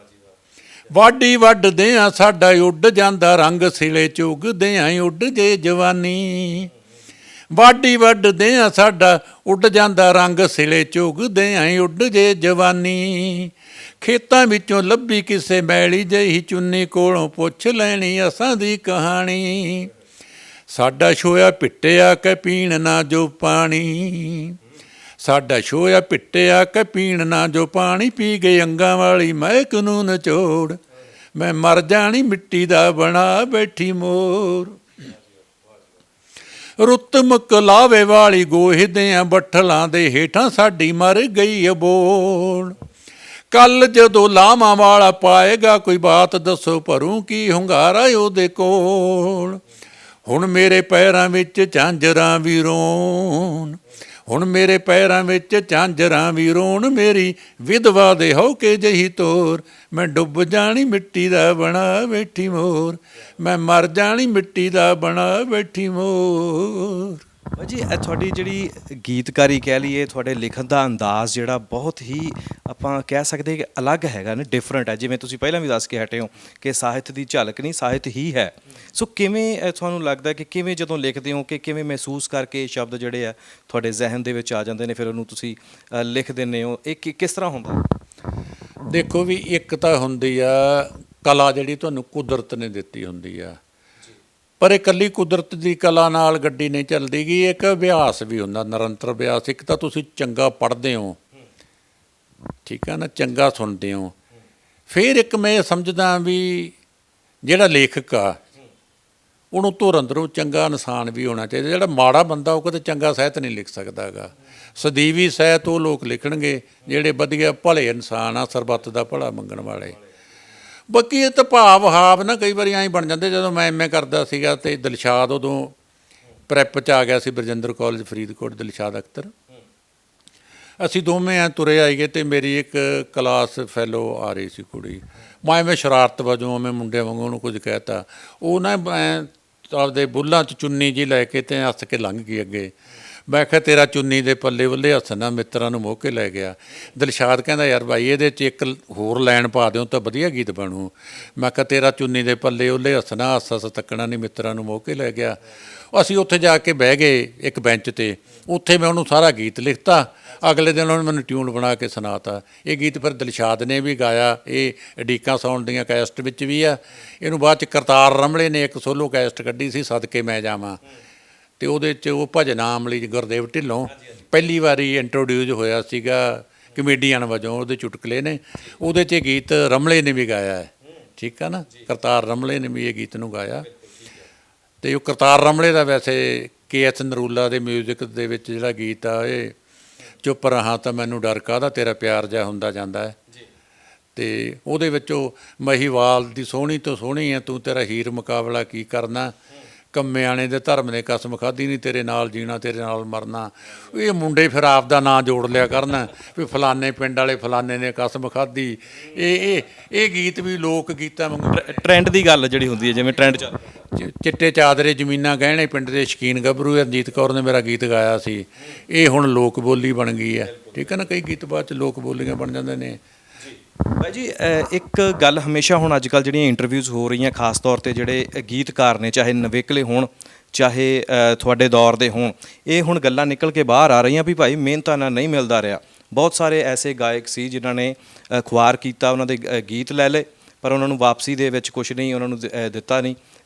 ਵਾਢੀ ਵੱਢਦਿਆਂ ਸਾਡਾ ਉੱਡ ਜਾਂਦਾ ਰੰਗ, ਸਿਲੇ ਚੁਗਦਿਆਂ ਉੱਡ ਜੇ ਜਵਾਨੀ। ਵਾਢੀ ਵੱਢਦਿਆਂ ਸਾਡਾ ਉੱਡ ਜਾਂਦਾ ਰੰਗ, ਸਿਲੇ ਚੁਗਦਿਆਂ ਉੱਡ ਜੇ ਜਵਾਨੀ। ਖੇਤਾਂ ਵਿੱਚੋਂ ਲੱਭੀ ਕਿਸੇ ਮੈਲੀ ਜਿਹੀ ਚੁੰਨੀ, ਕੋਲੋਂ ਪੁੱਛ ਲੈਣੀ ਅਸਾਂ ਦੀ ਕਹਾਣੀ। ਸਾਡਾ ਛੋਇਆ ਪਿੱਟਿਆ ਕਿ ਪੀਣ ਨਾ ਜੋ ਪਾਣੀ, ਸਾਡਾ ਛੋਇਆ ਪਿੱਟਿਆ ਕਿ ਪੀਣ ਨਾ ਜੋ ਪਾਣੀ। ਪੀ ਗਏ ਅੰਗਾਂ ਵਾਲੀ ਮਹਿਕ ਨੂੰ ਨਿਚੋੜ, ਮੈਂ ਮਰ ਜਾਣੀ ਮਿੱਟੀ ਦਾ ਬਣਾ ਬੈਠੀ ਮੋਰ। ਰੁੱਤ ਮੁਕਲਾਵੇ ਵਾਲੀ ਗੋਹੇ ਦਿਆਂ ਬੱਠਲਾਂ ਦੇ ਹੇਠਾਂ ਸਾਡੀ ਮਰ ਗਈ ਅਬੋਲ। ਕੱਲ ਜਦੋਂ ਲਾਵਾਂ ਵਾਲਾ ਪਾਏਗਾ ਕੋਈ ਬਾਤ, ਦੱਸੋ ਭਰੂ ਕੀ ਹੁੰਗਾਰਾ ਉਹਦੇ ਕੋਲ। ਹੁਣ ਮੇਰੇ ਪੈਰਾਂ ਵਿੱਚ ਝਾਂਜਰਾਂ ਵੀ ਰੋਣ, ਹੁਣ ਮੇਰੇ ਪੈਰਾਂ ਵਿੱਚ ਝਾਂਜਰਾਂ ਵੀ ਰੋਣ। ਮੇਰੀ ਵਿਧਵਾ ਦੇ ਹੌਕੇ ਜਿਹੀ ਤੋਰ, ਮੈਂ ਡੁੱਬ ਜਾਣੀ ਮਿੱਟੀ ਦਾ ਬਣਾ ਬੈਠੀ ਮੋਰ, ਮੈਂ ਮਰ ਜਾਣੀ ਮਿੱਟੀ ਦਾ ਬਣਾ ਬੈਠੀ ਮੋਰ। ਜੀ ਇਹ ਤੁਹਾਡੀ ਜਿਹੜੀ ਗੀਤਕਾਰੀ ਕਹਿ ਲਈਏ, ਤੁਹਾਡੇ ਲਿਖਣ ਦਾ ਅੰਦਾਜ਼ ਜਿਹੜਾ ਬਹੁਤ ਹੀ ਆਪਾਂ ਕਹਿ ਸਕਦੇ ਕਿ ਅਲੱਗ ਹੈਗਾ ਨਾ, ਡਿਫਰੈਂਟ ਹੈ। ਜਿਵੇਂ ਤੁਸੀਂ ਪਹਿਲਾਂ ਵੀ ਦੱਸ ਕੇ ਹਟੇ ਹੋ ਕਿ ਸਾਹਿਤ ਦੀ ਝਲਕ ਨਹੀਂ, ਸਾਹਿਤ ਹੀ ਹੈ। ਸੋ ਕਿਵੇਂ ਤੁਹਾਨੂੰ ਲੱਗਦਾ ਕਿ ਕਿਵੇਂ ਜਦੋਂ ਲਿਖਦੇ ਹੋ ਕਿ ਕਿਵੇਂ ਮਹਿਸੂਸ ਕਰਕੇ ਸ਼ਬਦ ਜਿਹੜੇ ਆ ਤੁਹਾਡੇ ਜ਼ਿਹਨ ਦੇ ਵਿੱਚ ਆ ਜਾਂਦੇ ਨੇ, ਫਿਰ ਉਹਨੂੰ ਤੁਸੀਂ ਲਿਖ ਦਿੰਦੇ ਹੋ, ਇਹ ਕਿਸ ਤਰ੍ਹਾਂ ਹੁੰਦਾ? ਦੇਖੋ ਵੀ ਇੱਕ ਤਾਂ ਹੁੰਦੀ ਆ ਕਲਾ ਜਿਹੜੀ ਤੁਹਾਨੂੰ ਕੁਦਰਤ ਨੇ ਦਿੱਤੀ ਹੁੰਦੀ ਆ, ਪਰ ਇਹ ਇਕੱਲੀ ਕੁਦਰਤ ਦੀ ਕਲਾ ਨਾਲ ਗੱਡੀ ਨਹੀਂ ਚੱਲਦੀ ਗੀ, ਇੱਕ ਅਭਿਆਸ ਵੀ ਹੁੰਦਾ, ਨਿਰੰਤਰ ਅਭਿਆਸ। ਇੱਕ ਤਾਂ ਤੁਸੀਂ ਚੰਗਾ ਪੜ੍ਹਦੇ ਹੋ, ਠੀਕ ਆ ਨਾ, ਚੰਗਾ ਸੁਣਦੇ ਹੋ। ਫਿਰ ਇੱਕ ਮੈਂ ਸਮਝਦਾ ਵੀ ਜਿਹੜਾ ਲੇਖਕ ਆ ਉਹਨੂੰ ਧੁਰ ਅੰਦਰੋਂ ਚੰਗਾ ਇਨਸਾਨ ਵੀ ਹੋਣਾ ਚਾਹੀਦਾ। ਜਿਹੜਾ ਮਾੜਾ ਬੰਦਾ ਉਹ ਕਦੇ ਚੰਗਾ ਸਾਹਿਤ ਨਹੀਂ ਲਿਖ ਸਕਦਾ ਹੈਗਾ। ਸਦੀਵੀ ਸਾਹਿਤ ਉਹ ਲੋਕ ਲਿਖਣਗੇ ਜਿਹੜੇ ਵਧੀਆ ਭਲੇ ਇਨਸਾਨ ਆ, ਸਰਬੱਤ ਦਾ ਭਲਾ ਮੰਗਣ ਵਾਲੇ। ਬਾਕੀ ਇਹ ਤਾਂ ਭਾਵ ਹਾਵ ਨਾ ਕਈ ਵਾਰੀ ਐਂ ਬਣ ਜਾਂਦੇ। ਜਦੋਂ ਮੈਂ ਐਮ.ਏ ਕਰਦਾ ਸੀਗਾ ਅਤੇ ਦਿਲਸ਼ਾਦ ਉਦੋਂ ਪ੍ਰੈਪ 'ਚ ਆ ਗਿਆ ਸੀ, ਬਰਜਿੰਦਰ ਕਾਲਜ ਫਰੀਦਕੋਟ, ਦਿਲਸ਼ਾਦ ਅਖਤਰ। ਅਸੀਂ ਦੋਵੇਂ ਐਂ ਤੁਰੇ ਆਈਏ ਅਤੇ ਮੇਰੀ ਇੱਕ ਕਲਾਸ ਫੈਲੋ ਆ ਰਹੀ ਸੀ ਕੁੜੀ। ਮੈਂ ਐਵੇਂ ਸ਼ਰਾਰਤ ਵਜੋਂ ਮੈਂ ਮੁੰਡਿਆਂ ਵਾਂਗੂ ਉਹਨੂੰ ਕੁਝ ਕਹਿ ਤਾ। ਉਹ ਨਾ ਐਂ ਆਪਦੇ ਬੁੱਲ੍ਹਾਂ 'ਚ ਚੁੰਨੀ ਜਿਹੀ ਲੈ ਕੇ ਅਤੇ ਹੱਸ ਕੇ ਲੰਘ ਗਈ ਅੱਗੇ। ਮੈਂ ਕਿਹਾ ਤੇਰਾ ਚੁੰਨੀ ਦੇ ਪੱਲੇ ਵੱਲੇ ਹੱਸਣਾ ਮਿੱਤਰਾਂ ਨੂੰ ਮੋਹ ਕੇ ਲੈ ਗਿਆ। ਦਿਲਸ਼ਾਦ ਕਹਿੰਦਾ ਯਾਰ ਬਾਈ ਇਹਦੇ 'ਚ ਇੱਕ ਹੋਰ ਲਾਈਨ ਪਾ ਦਿਓ ਤਾਂ ਵਧੀਆ ਗੀਤ ਬਣੂ। ਮੈਂ ਕਿਹਾ ਤੇਰਾ ਚੁੰਨੀ ਦੇ ਪੱਲੇ ਉਹਲੇ ਹੱਸਣਾ, ਹੱਸ ਹੱਸ ਤੱਕਣਾ ਨਹੀਂ ਮਿੱਤਰਾਂ ਨੂੰ ਮੋਹ ਕੇ ਲੈ ਗਿਆ। ਅਸੀਂ ਉੱਥੇ ਜਾ ਕੇ ਬਹਿ ਗਏ ਇੱਕ ਬੈਂਚ 'ਤੇ। ਉੱਥੇ ਮੈਂ ਉਹਨੂੰ ਸਾਰਾ ਗੀਤ ਲਿਖਤਾ। ਅਗਲੇ ਦਿਨ ਉਹਨੇ ਮੈਨੂੰ ਟਿਊਨ ਬਣਾ ਕੇ ਸੁਣਾਤਾ। ਇਹ ਗੀਤ ਫਿਰ ਦਿਲਸ਼ਾਦ ਨੇ ਵੀ ਗਾਇਆ। ਇਹ ਅਡੀਕਾਂ ਸਾਊਂਡ ਦੀਆਂ ਕੈਸਟ ਵਿੱਚ ਵੀ ਆ। ਇਹਨੂੰ ਬਾਅਦ 'ਚ ਕਰਤਾਰ ਰਮਲੇ ਨੇ ਇੱਕ ਸੋਲੋ ਕੈਸਟ ਕੱਢੀ ਸੀ, ਸਦਕੇ ਮੈਂ ਜਾਵਾਂ, ਅਤੇ ਉਹਦੇ 'ਚ ਉਹ ਭਜਨ ਆਮਲੀ ਗੁਰਦੇਵ ਢਿੱਲੋਂ ਪਹਿਲੀ ਵਾਰੀ ਇੰਟਰੋਡਿਊਸ ਹੋਇਆ ਸੀਗਾ ਕਮੇਡੀਅਨ ਵਜੋਂ, ਉਹਦੇ ਚੁਟਕਲੇ ਨੇ। ਉਹਦੇ 'ਚ ਗੀਤ ਰਮਲੇ ਨੇ ਵੀ ਗਾਇਆ ਹੈ, ਠੀਕ ਆ ਨਾ, ਕਰਤਾਰ ਰਮਲੇ ਨੇ ਵੀ ਇਹ ਗੀਤ ਨੂੰ ਗਾਇਆ। ਅਤੇ ਉਹ ਕਰਤਾਰ ਰਮਲੇ ਦਾ ਵੈਸੇ ਕੇ.ਐਸ. ਨਰੂਲਾ ਦੇ ਮਿਊਜ਼ਿਕ ਦੇ ਵਿੱਚ ਜਿਹੜਾ ਗੀਤ ਆ, ਇਹ ਚੁੱਪ ਰਹਾਂ ਤਾਂ ਮੈਨੂੰ ਡਰ ਕਾਹਦਾ, ਤੇਰਾ ਪਿਆਰ ਜਿਹਾ ਹੁੰਦਾ ਜਾਂਦਾ ਹੈ। ਅਤੇ ਉਹਦੇ ਵਿੱਚੋਂ ਮਹੀਵਾਲ ਦੀ ਸੋਹਣੀ ਤੋਂ ਸੋਹਣੀ ਹੈ ਤੂੰ, ਤੇਰਾ ਹੀਰ ਮੁਕਾਬਲਾ ਕੀ ਕਰਨਾ, ਕੰਮਿਆਣੇ ਦੇ ਧਰਮ ਨੇ ਕਸਮ ਖਾਧੀ ਨਹੀਂ, ਤੇਰੇ ਨਾਲ ਜੀਣਾ ਤੇਰੇ ਨਾਲ ਮਰਨਾ। ਇਹ ਮੁੰਡੇ ਫਿਰ ਆਪ ਦਾ ਨਾਂ ਜੋੜ ਲਿਆ ਕਰਨ ਵੀ ਫਲਾਨੇ ਪਿੰਡ ਵਾਲੇ ਫਲਾਨੇ ਨੇ ਕਸਮ ਖਾਧੀ। ਇਹ ਗੀਤ ਵੀ ਲੋਕ ਗੀਤਾਂ ਵਾਂਗੂ ਟ੍ਰੈਂਡ ਦੀ ਗੱਲ ਜਿਹੜੀ ਹੁੰਦੀ ਹੈ, ਜਿਵੇਂ ਟ੍ਰੈਂਡ ਚੱਲ ਚਿੱਟੇ ਚਾਦਰੇ ਜ਼ਮੀਨਾਂ ਗਹਿਣੇ ਪਿੰਡ ਦੇ ਸ਼ੌਕੀਨ ਗੱਭਰੂ ਰਣਜੀਤ ਕੌਰ ਨੇ ਮੇਰਾ ਗੀਤ ਗਾਇਆ ਸੀ। ਇਹ ਹੁਣ ਲੋਕ ਬੋਲੀ ਬਣ ਗਈ ਹੈ, ਠੀਕ ਹੈ ਨਾ। ਕਈ ਗੀਤ ਬਾਅਦ 'ਚ ਲੋਕ ਬੋਲੀਆਂ ਬਣ ਜਾਂਦੇ ਨੇ। ਬਾਈ ਜੀ ਇੱਕ ਗੱਲ ਹਮੇਸ਼ਾ ਹੁਣ ਅੱਜ ਕੱਲ੍ਹ ਜਿਹੜੀਆਂ ਇੰਟਰਵਿਊਜ਼ ਹੋ ਰਹੀਆਂ, ਖਾਸ ਤੌਰ 'ਤੇ ਜਿਹੜੇ ਗੀਤਕਾਰ ਨੇ, ਚਾਹੇ ਨਵੇਕਲੇ ਹੋਣ ਚਾਹੇ ਤੁਹਾਡੇ ਦੌਰ ਦੇ ਹੋਣ, ਇਹ ਹੁਣ ਗੱਲਾਂ ਨਿਕਲ ਕੇ ਬਾਹਰ ਆ ਰਹੀਆਂ ਵੀ ਭਾਈ ਮਿਹਨਤਾਂ ਨਾਲ ਨਹੀਂ ਮਿਲਦਾ ਰਿਹਾ। ਬਹੁਤ ਸਾਰੇ ਐਸੇ ਗਾਇਕ ਸੀ ਜਿਨ੍ਹਾਂ ਨੇ ਖੁਆਰ ਕੀਤਾ, ਉਹਨਾਂ ਦੇ ਗੀਤ ਲੈ ਲਏ, ਪਰ ਉਹਨਾਂ ਨੂੰ ਵਾਪਸੀ ਦੇ ਵਿੱਚ ਕੁਛ ਨਹੀਂ ਉਹਨਾਂ ਨੂੰ ਦਿੱਤਾ ਨਹੀਂ।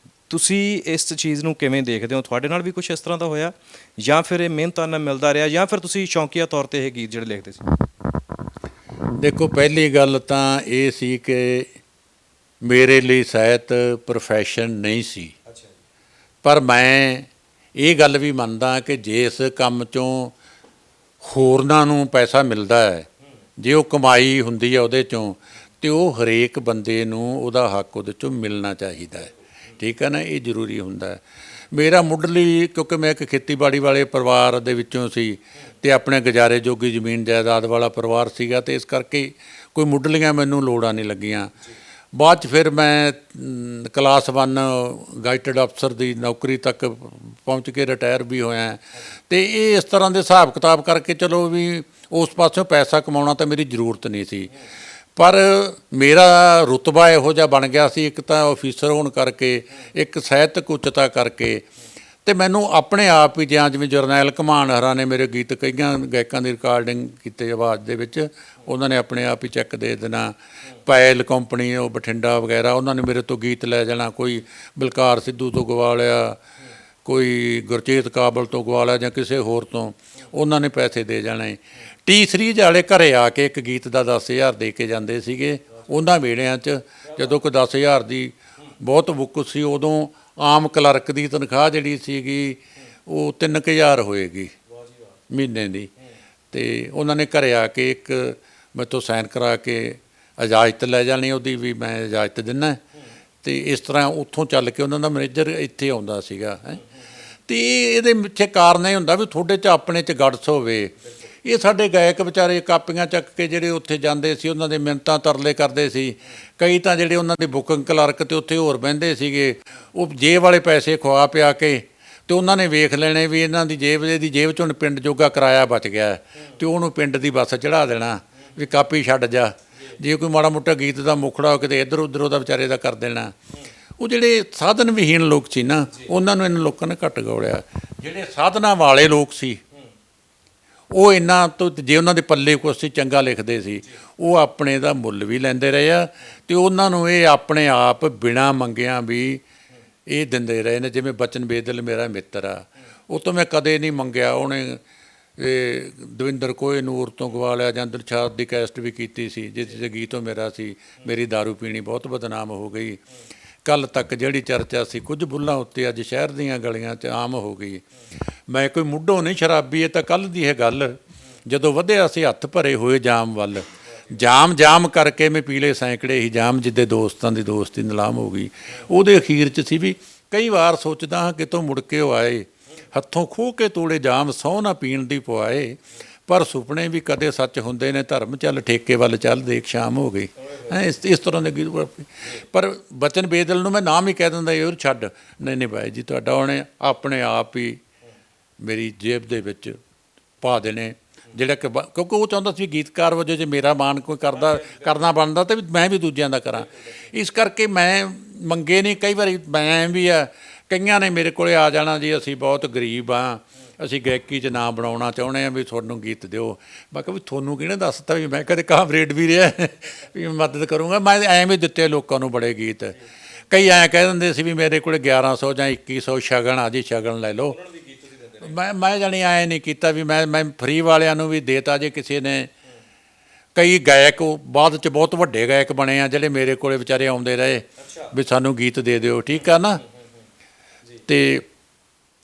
ਤੁਸੀਂ ਇਸ ਚੀਜ਼ ਨੂੰ ਕਿਵੇਂ ਦੇਖਦੇ ਹੋ? ਤੁਹਾਡੇ ਨਾਲ ਵੀ ਕੁਛ ਇਸ ਤਰ੍ਹਾਂ ਦਾ ਹੋਇਆ, ਜਾਂ ਫਿਰ ਇਹ ਮਿਹਨਤਾਂ ਨਾਲ ਮਿਲਦਾ ਰਿਹਾ, ਜਾਂ ਫਿਰ ਤੁਸੀਂ ਸ਼ੌਂਕੀਆ ਤੌਰ 'ਤੇ ਇਹ ਗੀਤ ਜਿਹੜੇ ਲਿਖਦੇ ਸੀ? ਦੇਖੋ, ਪਹਿਲੀ ਗੱਲ ਤਾਂ ਇਹ ਸੀ ਕਿ ਮੇਰੇ ਲਈ ਸਾਹਿਤ ਪ੍ਰੋਫੈਸ਼ਨ ਨਹੀਂ ਸੀ, ਪਰ ਮੈਂ ਇਹ ਗੱਲ ਵੀ ਮੰਨਦਾ ਕਿ ਜੇ ਇਸ ਕੰਮ 'ਚੋਂ ਹੋਰਨਾਂ ਨੂੰ ਪੈਸਾ ਮਿਲਦਾ ਹੈ, ਜੇ ਉਹ ਕਮਾਈ ਹੁੰਦੀ ਹੈ ਉਹਦੇ 'ਚੋਂ, ਤੇ ਉਹ ਹਰੇਕ ਬੰਦੇ ਨੂੰ ਉਹਦਾ ਹੱਕ ਉਹਦੇ 'ਚੋਂ ਮਿਲਣਾ ਚਾਹੀਦਾ ਹੈ। ਠੀਕ ਹੈ ਨਾ, ਇਹ ਜ਼ਰੂਰੀ ਹੁੰਦਾ ਹੈ। ਮੇਰਾ ਮੁੱਢਲੀ, ਕਿਉਂਕਿ ਮੈਂ ਇੱਕ ਖੇਤੀਬਾੜੀ ਵਾਲੇ ਪਰਿਵਾਰ ਦੇ ਵਿੱਚੋਂ ਸੀ ਅਤੇ ਆਪਣੇ ਗੁਜ਼ਾਰੇ ਜੋਗੀ ਜ਼ਮੀਨ ਜਾਇਦਾਦ ਵਾਲਾ ਪਰਿਵਾਰ ਸੀਗਾ, ਅਤੇ ਇਸ ਕਰਕੇ ਕੋਈ ਮੁੱਢਲੀਆਂ ਮੈਨੂੰ ਲੋੜਾਂ ਨਹੀਂ ਲੱਗੀਆਂ। ਬਾਅਦ 'ਚ ਫਿਰ ਮੈਂ ਕਲਾਸ 1 ਗਾਈਟਡ ਅਫਸਰ ਦੀ ਨੌਕਰੀ ਤੱਕ ਪਹੁੰਚ ਕੇ ਰਿਟਾਇਰ ਵੀ ਹੋਇਆ, ਅਤੇ ਇਹ ਇਸ ਤਰ੍ਹਾਂ ਦੇ ਹਿਸਾਬ ਕਿਤਾਬ ਕਰਕੇ ਚਲੋ ਵੀ ਉਸ ਪਾਸਿਓਂ ਪੈਸਾ ਕਮਾਉਣਾ ਤਾਂ ਮੇਰੀ ਜ਼ਰੂਰਤ ਨਹੀਂ ਸੀ। ਪਰ ਮੇਰਾ ਰੁਤਬਾ ਇਹੋ ਜਿਹਾ ਬਣ ਗਿਆ ਸੀ, ਇੱਕ ਤਾਂ ਆਫੀਸਰ ਹੋਣ ਕਰਕੇ, ਇੱਕ ਸਾਹਿਤਕ ਉੱਚਤਾ ਕਰਕੇ, ਅਤੇ ਮੈਨੂੰ ਆਪਣੇ ਆਪ ਹੀ, ਜਿਵੇਂ ਜਰਨੈਲ ਘਮਾਣ ਹਰਾਂ ਨੇ ਮੇਰੇ ਗੀਤ ਕਈਆਂ ਗਾਇਕਾਂ ਦੀ ਰਿਕਾਰਡਿੰਗ ਕੀਤੇ ਆਵਾਜ਼ ਦੇ ਵਿੱਚ, ਉਹਨਾਂ ਨੇ ਆਪਣੇ ਆਪ ਹੀ ਚੈੱਕ ਦੇ ਦੇਣਾ। ਪਾਇਲ ਕੰਪਨੀ ਉਹ ਬਠਿੰਡਾ ਵਗੈਰਾ, ਉਹਨਾਂ ਨੇ ਮੇਰੇ ਤੋਂ ਗੀਤ ਲੈ ਜਾਣਾ, ਕੋਈ ਬਲਕਾਰ ਸਿੱਧੂ ਤੋਂ ਗਵਾ ਲਿਆ, ਕੋਈ ਗੁਰਚੇਤ ਕਾਬਲ ਤੋਂ ਗਵਾ ਲਿਆ, ਜਾਂ ਕਿਸੇ ਹੋਰ ਤੋਂ, ਉਹਨਾਂ ਨੇ ਪੈਸੇ ਦੇ ਜਾਣੇ। ਟੀ ਸੀਰੀਜ਼ ਵਾਲੇ ਘਰ ਆ ਕੇ ਇੱਕ ਗੀਤ ਦਾ 10,000 ਦੇ ਕੇ ਜਾਂਦੇ ਸੀਗੇ। ਉਹਨਾਂ ਵੇਲਿਆਂ 'ਚ ਜਦੋਂ ਕੋਈ 10,000 ਦੀ ਬਹੁਤ ਬੁੱਕ ਸੀ, ਉਦੋਂ ਆਮ ਕਲਰਕ ਦੀ ਤਨਖਾਹ ਜਿਹੜੀ ਸੀਗੀ ਉਹ 3,000 ਹੋਏਗੀ ਮਹੀਨੇ ਦੀ, ਅਤੇ ਉਹਨਾਂ ਨੇ ਘਰ ਆ ਕੇ ਇੱਕ ਮੈਥੋਂ ਸਾਈਨ ਕਰਾ ਕੇ ਇਜਾਜ਼ਤ ਲੈ ਜਾਣੀ ਉਹਦੀ, ਵੀ ਮੈਂ ਇਜਾਜ਼ਤ ਦਿੰਦਾ, ਅਤੇ ਇਸ ਤਰ੍ਹਾਂ ਉੱਥੋਂ ਚੱਲ ਕੇ ਉਹਨਾਂ ਦਾ ਮੈਨੇਜਰ ਇੱਥੇ ਆਉਂਦਾ ਸੀਗਾ। ਅਤੇ ਇਹਦੇ ਪਿੱਛੇ ਕਾਰਨ ਇਹ ਹੁੰਦਾ ਵੀ ਤੁਹਾਡੇ 'ਚ ਆਪਣੇ 'ਚ ਗੜਸ ਹੋਵੇ। ਇਹ ਸਾਡੇ ਗਾਇਕ ਵਿਚਾਰੇ ਕਾਪੀਆਂ ਚੱਕ ਕੇ ਜਿਹੜੇ ਉੱਥੇ ਜਾਂਦੇ ਸੀ, ਉਹਨਾਂ ਦੇ ਮਿੰਨਤਾਂ ਤਰਲੇ ਕਰਦੇ ਸੀ। ਕਈ ਤਾਂ ਜਿਹੜੇ ਉਹਨਾਂ ਦੇ ਬੁਕਿੰਗ ਕਲਰਕ ਤੇ ਉੱਥੇ ਹੋਰ ਬਹਿੰਦੇ ਸੀਗੇ, ਉਹ ਜੇਬ ਵਾਲੇ ਪੈਸੇ ਖਵਾ ਪਿਆ ਕੇ, ਅਤੇ ਉਹਨਾਂ ਨੇ ਵੇਖ ਲੈਣੇ ਵੀ ਇਹਨਾਂ ਦੀ ਜੇਬ 'ਚ ਹੁਣ ਪਿੰਡ ਜੋਗਾ ਕਿਰਾਇਆ ਬਚ ਗਿਆ, ਅਤੇ ਉਹਨੂੰ ਪਿੰਡ ਦੀ ਬੱਸ ਚੜ੍ਹਾ ਦੇਣਾ ਵੀ ਕਾਪੀ ਛੱਡ ਜਾ। ਜੇ ਕੋਈ ਮਾੜਾ ਮੋਟਾ ਗੀਤ ਦਾ ਮੁਖੜਾ ਕਿਤੇ ਇੱਧਰ ਉੱਧਰ ਉਹਦਾ ਵਿਚਾਰੇ ਦਾ ਕਰ ਦੇਣਾ। ਉਹ ਜਿਹੜੇ ਸਾਧਨ ਵਿਹੀਨ ਲੋਕ ਸੀ ਨਾ, ਉਹਨਾਂ ਨੂੰ ਇਹਨਾਂ ਲੋਕਾਂ ਨੇ ਘੱਟ ਗੌਲਿਆ। ਜਿਹੜੇ ਸਾਧਨਾਂ ਵਾਲੇ ਲੋਕ ਸੀ, ਉਹ ਇਹਨਾਂ ਤੋਂ, ਜੇ ਉਹਨਾਂ ਦੇ ਪੱਲੇ ਕੁਛ ਸੀ ਚੰਗਾ ਲਿਖਦੇ ਸੀ, ਉਹ ਆਪਣੇ ਦਾ ਮੁੱਲ ਵੀ ਲੈਂਦੇ ਰਹੇ ਆ, ਅਤੇ ਉਹਨਾਂ ਨੂੰ ਇਹ ਆਪਣੇ ਆਪ ਬਿਨਾਂ ਮੰਗਿਆਂ ਵੀ ਇਹ ਦਿੰਦੇ ਰਹੇ ਨੇ। ਜਿਵੇਂ ਬਚਨ ਬੇਦਲ ਮੇਰਾ ਮਿੱਤਰ ਆ, ਉਹ ਤੋਂ ਮੈਂ ਕਦੇ ਨਹੀਂ ਮੰਗਿਆ। ਉਹਨੇ ਇਹ ਦਵਿੰਦਰ ਕੋਹਨੂਰ ਤੋਂ ਗਵਾ ਲਿਆ, ਜਾਂ ਦਿਲਸ਼ਾਦ ਦੀ ਕੈਸਟ ਵੀ ਕੀਤੀ ਸੀ ਜਿਸ 'ਚ ਗੀਤੋਂ ਮੇਰਾ ਸੀ, ਮੇਰੀ ਦਾਰੂ ਪੀਣੀ ਬਹੁਤ ਬਦਨਾਮ ਹੋ ਗਈ, ਕੱਲ੍ਹ ਤੱਕ ਜਿਹੜੀ ਚਰਚਾ ਸੀ, ਕੁਝ ਬੁੱਲਾਂ ਉੱਤੇ ਅੱਜ ਸ਼ਹਿਰ ਦੀਆਂ ਗਲੀਆਂ 'ਚ ਆਮ ਹੋ ਗਈ। ਮੈਂ ਕੋਈ ਮੁੱਢੋਂ ਨਹੀਂ ਸ਼ਰਾਬੀ, ਇਹ ਤਾਂ ਕੱਲ੍ਹ ਦੀ ਇਹ ਗੱਲ, ਜਦੋਂ ਵਧਿਆ ਸੀ ਹੱਥ ਭਰੇ ਹੋਏ ਜਾਮ ਵੱਲ, ਜਾਮ ਕਰਕੇ ਮੈਂ ਪੀਲੇ ਸੈਂਕੜੇ ਹੀ ਜਾਮ, ਜਿੱਦੇ ਦੋਸਤਾਂ ਦੀ ਦੋਸਤੀ ਨਿਲਾਮ ਹੋ ਗਈ। ਉਹਦੇ ਅਖੀਰ 'ਚ ਸੀ ਵੀ ਕਈ ਵਾਰ ਸੋਚਦਾ ਹਾਂ ਕਿਤੋਂ ਮੁੜ ਕੇ ਉਹ ਆਏ, ਹੱਥੋਂ ਖੋਹ ਕੇ ਤੋੜੇ ਜਾਮ, ਸਹੁੰ ਨਾ ਪੀਣ ਦੀ ਪਵਾਏ, ਪਰ ਸੁਪਨੇ ਵੀ ਕਦੇ ਸੱਚ ਹੁੰਦੇ ਨੇ, ਧਰਮ ਚੱਲ ਠੇਕੇ ਵੱਲ ਚੱਲ, ਦੇਖ ਸ਼ਾਮ ਹੋ ਗਈ। ਇਸ ਤਰ੍ਹਾਂ ਦੇ ਗੀਤ। ਪਰ ਬਚਨ ਬੇਦਲ ਨੂੰ ਮੈਂ ਨਾਮ ਹੀ ਕਹਿ ਦਿੰਦਾ, ਇਹ ਛੱਡ, ਨਹੀਂ ਬਾਈ ਜੀ, ਤੁਹਾਡਾ ਉਹਨੇ ਆਪਣੇ ਆਪ ਹੀ ਮੇਰੀ ਜੇਬ ਦੇ ਵਿੱਚ ਪਾ ਦੇਣੇ, ਜਿਹੜਾ ਕਿ ਕਿਉਂਕਿ ਉਹ ਚਾਹੁੰਦਾ ਸੀ ਗੀਤਕਾਰ ਵਜੋਂ ਜੇ ਮੇਰਾ ਮਾਣ ਕੋਈ ਕਰਨਾ ਬਣਦਾ ਤਾਂ ਮੈਂ ਵੀ ਦੂਜਿਆਂ ਦਾ ਕਰਾਂ। ਇਸ ਕਰਕੇ ਮੈਂ ਮੰਗੇ ਨਹੀਂ। ਕਈ ਵਾਰੀ ਮੈਂ ਵੀ ਆ, ਕਈਆਂ ਨੇ ਮੇਰੇ ਕੋਲ ਆ ਜਾਣਾ, ਜੀ ਅਸੀਂ ਬਹੁਤ ਗਰੀਬ ਹਾਂ, ਅਸੀਂ ਗਾਇਕੀ 'ਚ ਨਾਂ ਬਣਾਉਣਾ ਚਾਹੁੰਦੇ ਹਾਂ, ਵੀ ਤੁਹਾਨੂੰ ਗੀਤ ਦਿਓ। ਮੈਂ ਕਿਹਾ ਵੀ ਤੁਹਾਨੂੰ ਕਿਹਨੇ ਦੱਸਤਾ ਵੀ ਮੈਂ ਕਦੇ ਕਾਮਰੇਡ ਵੀ ਰਿਹਾ ਵੀ ਮੈਂ ਮਦਦ ਕਰੂੰਗਾ। ਮੈਂ ਐਵੇਂ ਦਿੱਤੇ ਲੋਕਾਂ ਨੂੰ ਬੜੇ ਗੀਤ। ਕਈ ਐਂ ਕਹਿ ਦਿੰਦੇ ਸੀ ਵੀ ਮੇਰੇ ਕੋਲ 1100 ਜਾਂ 2100 ਸ਼ਗਨ ਆ ਜੀ, ਸ਼ਗਨ ਲੈ ਲਓ। ਮੈਂ ਜਾਣੀ ਐਂ ਨਹੀਂ ਕੀਤਾ ਵੀ ਮੈਂ ਫਰੀ ਵਾਲਿਆਂ ਨੂੰ ਵੀ ਦੇਤਾ। ਜੇ ਕਿਸੇ ਨੇ, ਕਈ ਗਾਇਕ ਬਾਅਦ 'ਚ ਬਹੁਤ ਵੱਡੇ ਗਾਇਕ ਬਣੇ ਆ, ਜਿਹੜੇ ਮੇਰੇ ਕੋਲ ਵਿਚਾਰੇ ਆਉਂਦੇ ਰਹੇ ਵੀ ਸਾਨੂੰ ਗੀਤ ਦੇ ਦਿਓ, ਠੀਕ ਆ ਨਾ। ਅਤੇ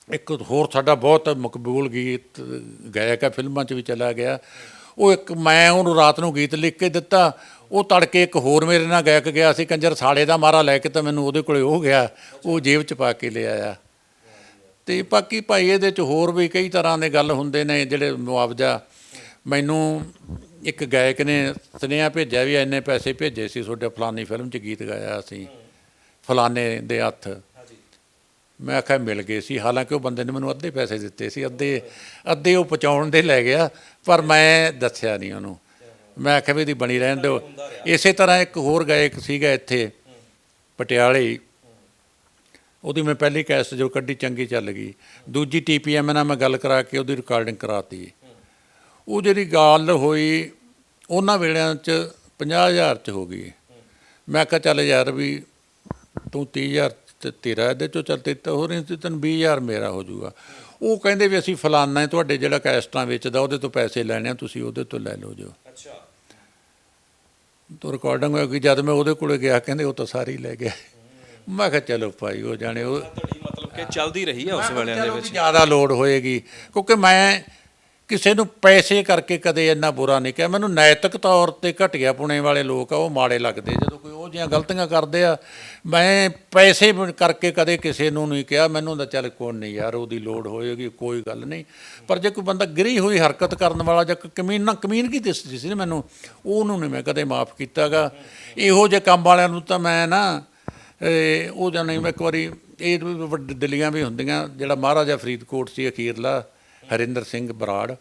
ਇੱਕ ਹੋਰ ਸਾਡਾ ਬਹੁਤ ਮਕਬੂਲ ਗੀਤ ਗਾਇਕ ਆ, ਫਿਲਮਾਂ 'ਚ ਵੀ ਚਲਾ ਗਿਆ, ਉਹ ਇੱਕ, ਮੈਂ ਉਹਨੂੰ ਰਾਤ ਨੂੰ ਗੀਤ ਲਿਖ ਕੇ ਦਿੱਤਾ, ਉਹ ਤੜਕੇ ਇੱਕ ਹੋਰ ਮੇਰੇ ਨਾਲ ਗਾਇਕ ਗਿਆ ਸੀ, ਕੰਜਰ ਸਾਲੇ ਦਾ ਮਾਰਾ ਲੈ ਕੇ, ਤਾਂ ਮੈਨੂੰ ਉਹਦੇ ਕੋਲ ਉਹ ਗਿਆ, ਉਹ ਜੇਬ 'ਚ ਪਾ ਕੇ ਲਿਆਇਆ। ਅਤੇ ਬਾਕੀ ਭਾਈ ਇਹਦੇ 'ਚ ਹੋਰ ਵੀ ਕਈ ਤਰ੍ਹਾਂ ਦੇ ਗੱਲ ਹੁੰਦੇ ਨੇ, ਜਿਹੜੇ ਮੁਆਵਜ਼ਾ। ਮੈਨੂੰ ਇੱਕ ਗਾਇਕ ਨੇ ਸੁਨੇਹਾ ਭੇਜਿਆ ਵੀ ਇੰਨੇ ਪੈਸੇ ਭੇਜੇ ਸੀ ਤੁਹਾਡੇ ਫਲਾਨੀ ਫਿਲਮ 'ਚ ਗੀਤ ਗਾਇਆ ਸੀ ਫਲਾਨੇ ਦੇ ਹੱਥ। ਮੈਂ ਆਖਿਆ ਮਿਲ ਗਏ ਸੀ, ਹਾਲਾਂਕਿ ਉਹ ਬੰਦੇ ਨੇ ਮੈਨੂੰ ਅੱਧੇ ਪੈਸੇ ਦਿੱਤੇ ਸੀ, ਅੱਧੇ ਉਹ ਪਹੁੰਚਾਉਣ ਦੇ ਲੈ ਗਿਆ, ਪਰ ਮੈਂ ਦੱਸਿਆ ਨਹੀਂ ਉਹਨੂੰ। ਮੈਂ ਆਖਿਆ ਵੀ ਇਹਦੀ ਬਣੀ ਰਹਿਣ ਦਿਓ। ਇਸੇ ਤਰ੍ਹਾਂ ਇੱਕ ਹੋਰ ਗਾਇਕ ਸੀਗਾ ਇੱਥੇ ਪਟਿਆਲੇ, ਉਹਦੀ ਮੈਂ ਪਹਿਲੀ ਕੈਸਟ ਜੋ ਕੱਢੀ ਚੰਗੀ ਚੱਲ ਗਈ, ਦੂਜੀ TPM ਨਾਲ ਮੈਂ ਗੱਲ ਕਰਾ ਕੇ ਉਹਦੀ ਰਿਕਾਰਡਿੰਗ ਕਰਾਤੀ। ਉਹ ਜਿਹੜੀ ਗੱਲ ਹੋਈ ਉਹਨਾਂ ਵੇਲਿਆਂ 'ਚ 50,000 'ਚ ਹੋ ਗਈ। ਮੈਂ ਕਿਹਾ ਚੱਲ ਯਾਰ ਵੀ ਤੂੰ 30,000 ਤੇ ਤੇਰਾ ਇਹਦੇ 'ਚੋਂ ਚੱਲ ਦਿੱਤਾ ਹੋ ਰਹੀ ਸੀ, ਤੈਨੂੰ 20,000 ਮੇਰਾ ਹੋ ਜਾਊਗਾ। ਉਹ ਕਹਿੰਦੇ ਵੀ ਅਸੀਂ ਫਲਾਨਾ ਤੁਹਾਡੇ ਜਿਹੜਾ ਕੈਸਟਾਂ ਵੇਚਦਾ ਉਹਦੇ ਤੋਂ ਪੈਸੇ ਲੈਣੇ ਆ, ਤੁਸੀਂ ਉਹਦੇ ਤੋਂ ਲੈ ਲਓ ਜੋ। ਤੋ ਰਿਕਾਰਡਿੰਗ ਹੋ ਗਈ। ਜਦ ਮੈਂ ਉਹਦੇ ਕੋਲ ਗਿਆ, ਕਹਿੰਦੇ ਉਹ ਤਾਂ ਸਾਰੀ ਲੈ ਗਿਆ। ਮੈਂ ਕਿਹਾ ਚਲੋ ਭਾਈ, ਉਹ ਜਾਣੇ ਉਹ ਮਤਲਬ ਕਿ ਚੱਲਦੀ ਰਹੀ ਹੈ ਉਸ ਵੇਲੇ ਦੇ ਵਿੱਚ, ਜ਼ਿਆਦਾ ਲੋੜ ਹੋਏਗੀ। ਕਿਉਂਕਿ ਮੈਂ ਕਿਸੇ ਨੂੰ ਪੈਸੇ ਕਰਕੇ ਕਦੇ ਇੰਨਾ ਬੁਰਾ ਨਹੀਂ ਕਿਹਾ। ਮੈਨੂੰ ਨੈਤਿਕ ਤੌਰ 'ਤੇ ਘਟੀਆ ਪੁਣੇ ਵਾਲੇ ਲੋਕ ਆ ਉਹ ਮਾੜੇ ਲੱਗਦੇ ਜਦੋਂ ਕੋਈ ਉਹ ਜਿਹੀਆਂ ਗਲਤੀਆਂ ਕਰਦੇ ਆ। ਮੈਂ ਪੈਸੇ ਕਰਕੇ ਕਦੇ ਕਿਸੇ ਨੂੰ ਨਹੀਂ ਕਿਹਾ। ਮੈਨੂੰ ਤਾਂ ਚੱਲ ਕੋਈ ਨਹੀਂ ਯਾਰ, ਉਹਦੀ ਲੋੜ ਹੋਏਗੀ ਕੋਈ ਗੱਲ ਨਹੀਂ। ਪਰ ਜੇ ਕੋਈ ਬੰਦਾ ਗਿਰੀ ਹੋਈ ਹਰਕਤ ਕਰਨ ਵਾਲਾ ਜਾਂ ਕਮੀਨਗੀ ਦਿਸਦੀ ਸੀ ਨਾ ਮੈਨੂੰ, ਉਹਨੂੰ ਨਹੀਂ ਮੈਂ ਕਦੇ ਮਾਫ ਕੀਤਾ ਗਾ। ਇਹੋ ਜਿਹੇ ਕੰਮ ਵਾਲਿਆਂ ਨੂੰ ਤਾਂ ਮੈਂ ਨਾ ਉਹ ਜਾਣੀ ਮੈਂ ਇੱਕ ਵਾਰੀ ਇਹ ਵੱਡੀ ਦਿੱਲੀਆਂ ਵੀ ਹੁੰਦੀਆਂ, ਜਿਹੜਾ ਮਹਾਰਾਜਾ ਫਰੀਦਕੋਟ ਸੀ ਅਖੀਰਲਾ ਹਰਿੰਦਰ ਸਿੰਘ ਬਰਾੜ,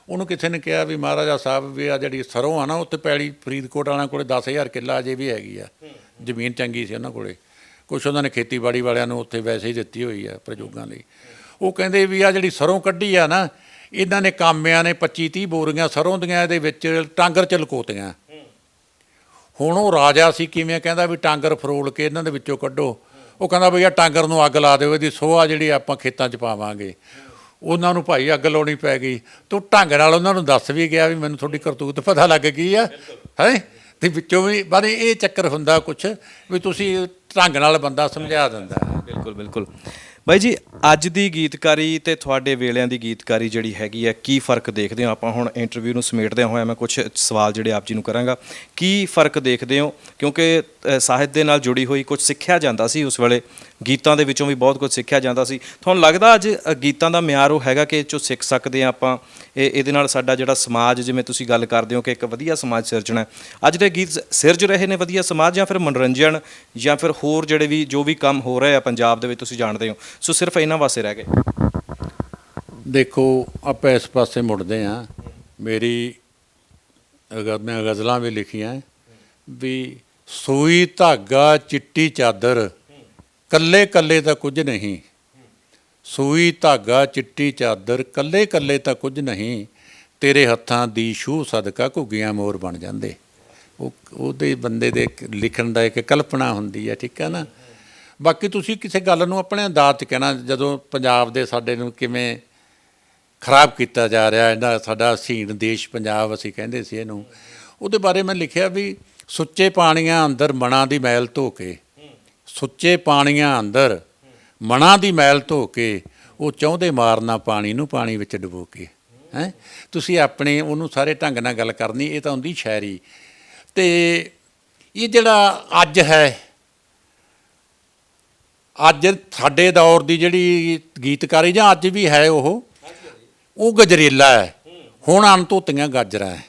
ਉਹਨੂੰ ਕਿਸੇ ਨੇ ਕਿਹਾ ਵੀ ਮਹਾਰਾਜਾ ਸਾਹਿਬ ਵੀ ਆ ਜਿਹੜੀ ਸਰੋਂ ਆ ਨਾ ਉੱਥੇ ਪੈਲੀ ਫਰੀਦਕੋਟ ਵਾਲਿਆਂ ਕੋਲ 10,000 ਕਿੱਲਾ ਅਜੇ ਵੀ ਹੈਗੀ ਆ, ਜ਼ਮੀਨ ਚੰਗੀ ਸੀ ਉਹਨਾਂ ਕੋਲ। ਕੁਛ ਉਹਨਾਂ ਨੇ ਖੇਤੀਬਾੜੀ ਵਾਲਿਆਂ ਨੂੰ ਉੱਥੇ ਵੈਸੇ ਹੀ ਦਿੱਤੀ ਹੋਈ ਆ ਪ੍ਰਯੋਗਾਂ ਲਈ। ਉਹ ਕਹਿੰਦੇ ਵੀ ਆ ਜਿਹੜੀ ਸਰੋਂ ਕੱਢੀ ਆ ਨਾ, ਇਹਨਾਂ ਨੇ ਕਾਮਿਆਂ ਨੇ 25-30 ਬੋਰੀਆਂ ਸਰੋਂ ਦੀਆਂ ਇਹਦੇ ਵਿੱਚ ਟਾਂਗਰ 'ਚ ਲੁਕੋਤੀਆਂ। ਹੁਣ ਉਹ ਰਾਜਾ ਸੀ, ਕਿਵੇਂ ਕਹਿੰਦਾ ਵੀ ਟਾਂਗਰ ਫਰੋਲ ਕੇ ਇਹਨਾਂ ਦੇ ਵਿੱਚੋਂ ਕੱਢੋ। ਉਹ ਕਹਿੰਦਾ ਬਈ ਆ ਟਾਂਗਰ ਨੂੰ ਅੱਗ ਲਾ ਦਿਓ, ਇਹਦੀ ਸੋਹਾ ਜਿਹੜੀ ਆਪਾਂ ਖੇਤਾਂ 'ਚ ਪਾਵਾਂਗੇ। ਉਹਨਾਂ ਨੂੰ ਭਾਈ ਅੱਗ ਲਾਉਣੀ ਪੈ ਗਈ। ਤੂੰ ਢੰਗ ਨਾਲ ਉਹਨਾਂ ਨੂੰ ਦੱਸ ਵੀ ਗਿਆ ਵੀ ਮੈਨੂੰ ਤੁਹਾਡੀ ਕਰਤੂਤ ਪਤਾ ਲੱਗ ਗਈ ਆ ਹੈ, ਅਤੇ ਵਿੱਚੋਂ ਵੀ ਬਾਰੇ ਇਹ ਚੱਕਰ ਹੁੰਦਾ ਕੁਛ ਵੀ ਤੁਸੀਂ ਢੰਗ ਨਾਲ ਬੰਦਾ ਸਮਝਾ ਦਿੰਦਾ। ਬਿਲਕੁਲ ਬਿਲਕੁਲ ਬਾਈ ਜੀ, ਅੱਜ ਦੀ ਗੀਤਕਾਰੀ ਤੇ ਤੁਹਾਡੇ ਵੇਲਿਆਂ ਦੀ ਗੀਤਕਾਰੀ ਜਿਹੜੀ ਹੈਗੀ ਹੈ, ਕੀ ਫ਼ਰਕ ਦੇਖਦੇ ਹੋ? ਆਪਾਂ ਹੁਣ ਇੰਟਰਵਿਊ ਨੂੰ ਸਮੇਟਦਿਆਂ ਹੋਇਆ ਮੈਂ ਕੁਝ ਸਵਾਲ ਜਿਹੜੇ ਆਪ ਜੀ ਨੂੰ ਕਰਾਂਗਾ। ਕੀ ਫ਼ਰਕ ਦੇਖਦੇ ਹੋ? ਕਿਉਂਕਿ ਸਾਹਿਤ ਦੇ ਨਾਲ ਜੁੜੀ ਹੋਈ ਕੁਝ ਸਿੱਖਿਆ ਜਾਂਦਾ ਸੀ ਉਸ ਵੇਲੇ, ਗੀਤਾਂ ਦੇ ਵਿੱਚੋਂ ਵੀ ਬਹੁਤ ਕੁਝ ਸਿੱਖਿਆ ਜਾਂਦਾ ਸੀ। ਤੁਹਾਨੂੰ ਲੱਗਦਾ ਅੱਜ ਗੀਤਾਂ ਦਾ ਮਿਆਰ ਉਹ ਹੈਗਾ ਕਿ ਇਹ 'ਚੋਂ ਸਿੱਖ ਸਕਦੇ ਹਾਂ ਆਪਾਂ? ਇਹਦੇ ਨਾਲ ਸਾਡਾ ਜਿਹੜਾ ਸਮਾਜ, ਜਿਵੇਂ ਤੁਸੀਂ ਗੱਲ ਕਰਦੇ ਹੋ ਕਿ ਇੱਕ ਵਧੀਆ ਸਮਾਜ ਸਿਰਜਣਾ, ਅੱਜ ਦੇ ਗੀਤ ਸਿਰਜ ਰਹੇ ਨੇ ਵਧੀਆ ਸਮਾਜ, ਜਾਂ ਫਿਰ ਮਨੋਰੰਜਨ, ਜਾਂ ਫਿਰ ਹੋਰ ਜਿਹੜੇ ਵੀ ਜੋ ਵੀ ਕੰਮ ਹੋ ਰਹੇ ਆ ਪੰਜਾਬ ਦੇ ਵਿੱਚ ਤੁਸੀਂ ਜਾਣਦੇ ਹੋ, ਸੋ ਸਿਰਫ ਇਹਨਾਂ ਵਾਸਤੇ ਰਹਿ ਗਏ? ਦੇਖੋ ਆਪਾਂ ਇਸ ਪਾਸੇ ਮੁੜਦੇ ਹਾਂ। ਮੇਰੀ ਮੈਂ ਗਜ਼ਲਾਂ ਵੀ ਲਿਖੀਆਂ ਵੀ ਸੂਈ ਧਾਗਾ ਚਿੱਟੀ ਚਾਦਰ, ਕੱਲੇ ਕੱਲੇ ਤਾਂ ਕੁਝ ਨਹੀਂ। ਸੂਈ ਧਾਗਾ ਚਿੱਟੀ ਚਾਦਰ, ਕੱਲੇ ਕੱਲੇ ਤਾਂ ਕੁਝ ਨਹੀਂ। ਤੇਰੇ ਹੱਥਾਂ ਦੀ ਛੂਹ ਸਦਕਾ ਘੁੱਗੀਆਂ ਮੋਰ ਬਣ ਜਾਂਦੇ। ਉਹਦੇ ਬੰਦੇ ਦੇ ਲਿਖਣ ਦਾ ਇੱਕ ਕਲਪਨਾ ਹੁੰਦੀ ਹੈ, ਠੀਕ ਹੈ ਨਾ। ਬਾਕੀ ਤੁਸੀਂ ਕਿਸੇ ਗੱਲ ਨੂੰ ਆਪਣੇ ਅੰਦਾਜ਼ 'ਚ ਕਹਿਣਾ, ਜਦੋਂ ਪੰਜਾਬ ਦੇ ਸਾਡੇ ਨੂੰ ਕਿਵੇਂ ਖਰਾਬ ਕੀਤਾ ਜਾ ਰਿਹਾ, ਇਹਦਾ ਸਾਡਾ ਹਸੀਨ ਦੇਸ਼ ਪੰਜਾਬ ਅਸੀਂ ਕਹਿੰਦੇ ਸੀ ਇਹਨੂੰ, ਉਹਦੇ ਬਾਰੇ ਮੈਂ ਲਿਖਿਆ ਵੀ ਸੁੱਚੇ ਪਾਣੀਆਂ ਅੰਦਰ ਮਨਾਂ ਦੀ ਮੈਲ ਧੋ ਕੇ, ਸੁੱਚੇ ਪਾਣੀਆਂ ਅੰਦਰ ਮਨਾਂ ਦੀ ਮੈਲ ਧੋ ਕੇ, ਉਹ ਚਾਹੁੰਦੇ ਮਾਰਨਾ ਪਾਣੀ ਨੂੰ ਪਾਣੀ ਵਿੱਚ ਡੁਬੋ ਕੇ। ਹੈਂ, ਤੁਸੀਂ ਆਪਣੇ ਉਹਨੂੰ ਸਾਰੇ ਢੰਗ ਨਾਲ ਗੱਲ ਕਰਨੀ, ਇਹ ਤਾਂ ਹੁੰਦੀ ਸ਼ਾਇਰੀ। ਅਤੇ ਇਹ ਜਿਹੜਾ ਅੱਜ ਹੈ, ਅੱਜ ਸਾਡੇ ਦੌਰ ਦੀ ਜਿਹੜੀ ਗੀਤਕਾਰੀ ਜਾਂ ਅੱਜ ਵੀ ਹੈ ਉਹ ਗਜਰੇਲਾ ਹੈ। ਹੁਣ ਅਣਧੋਤੀਆਂ ਗਾਜਰਾਂ ਹੈ।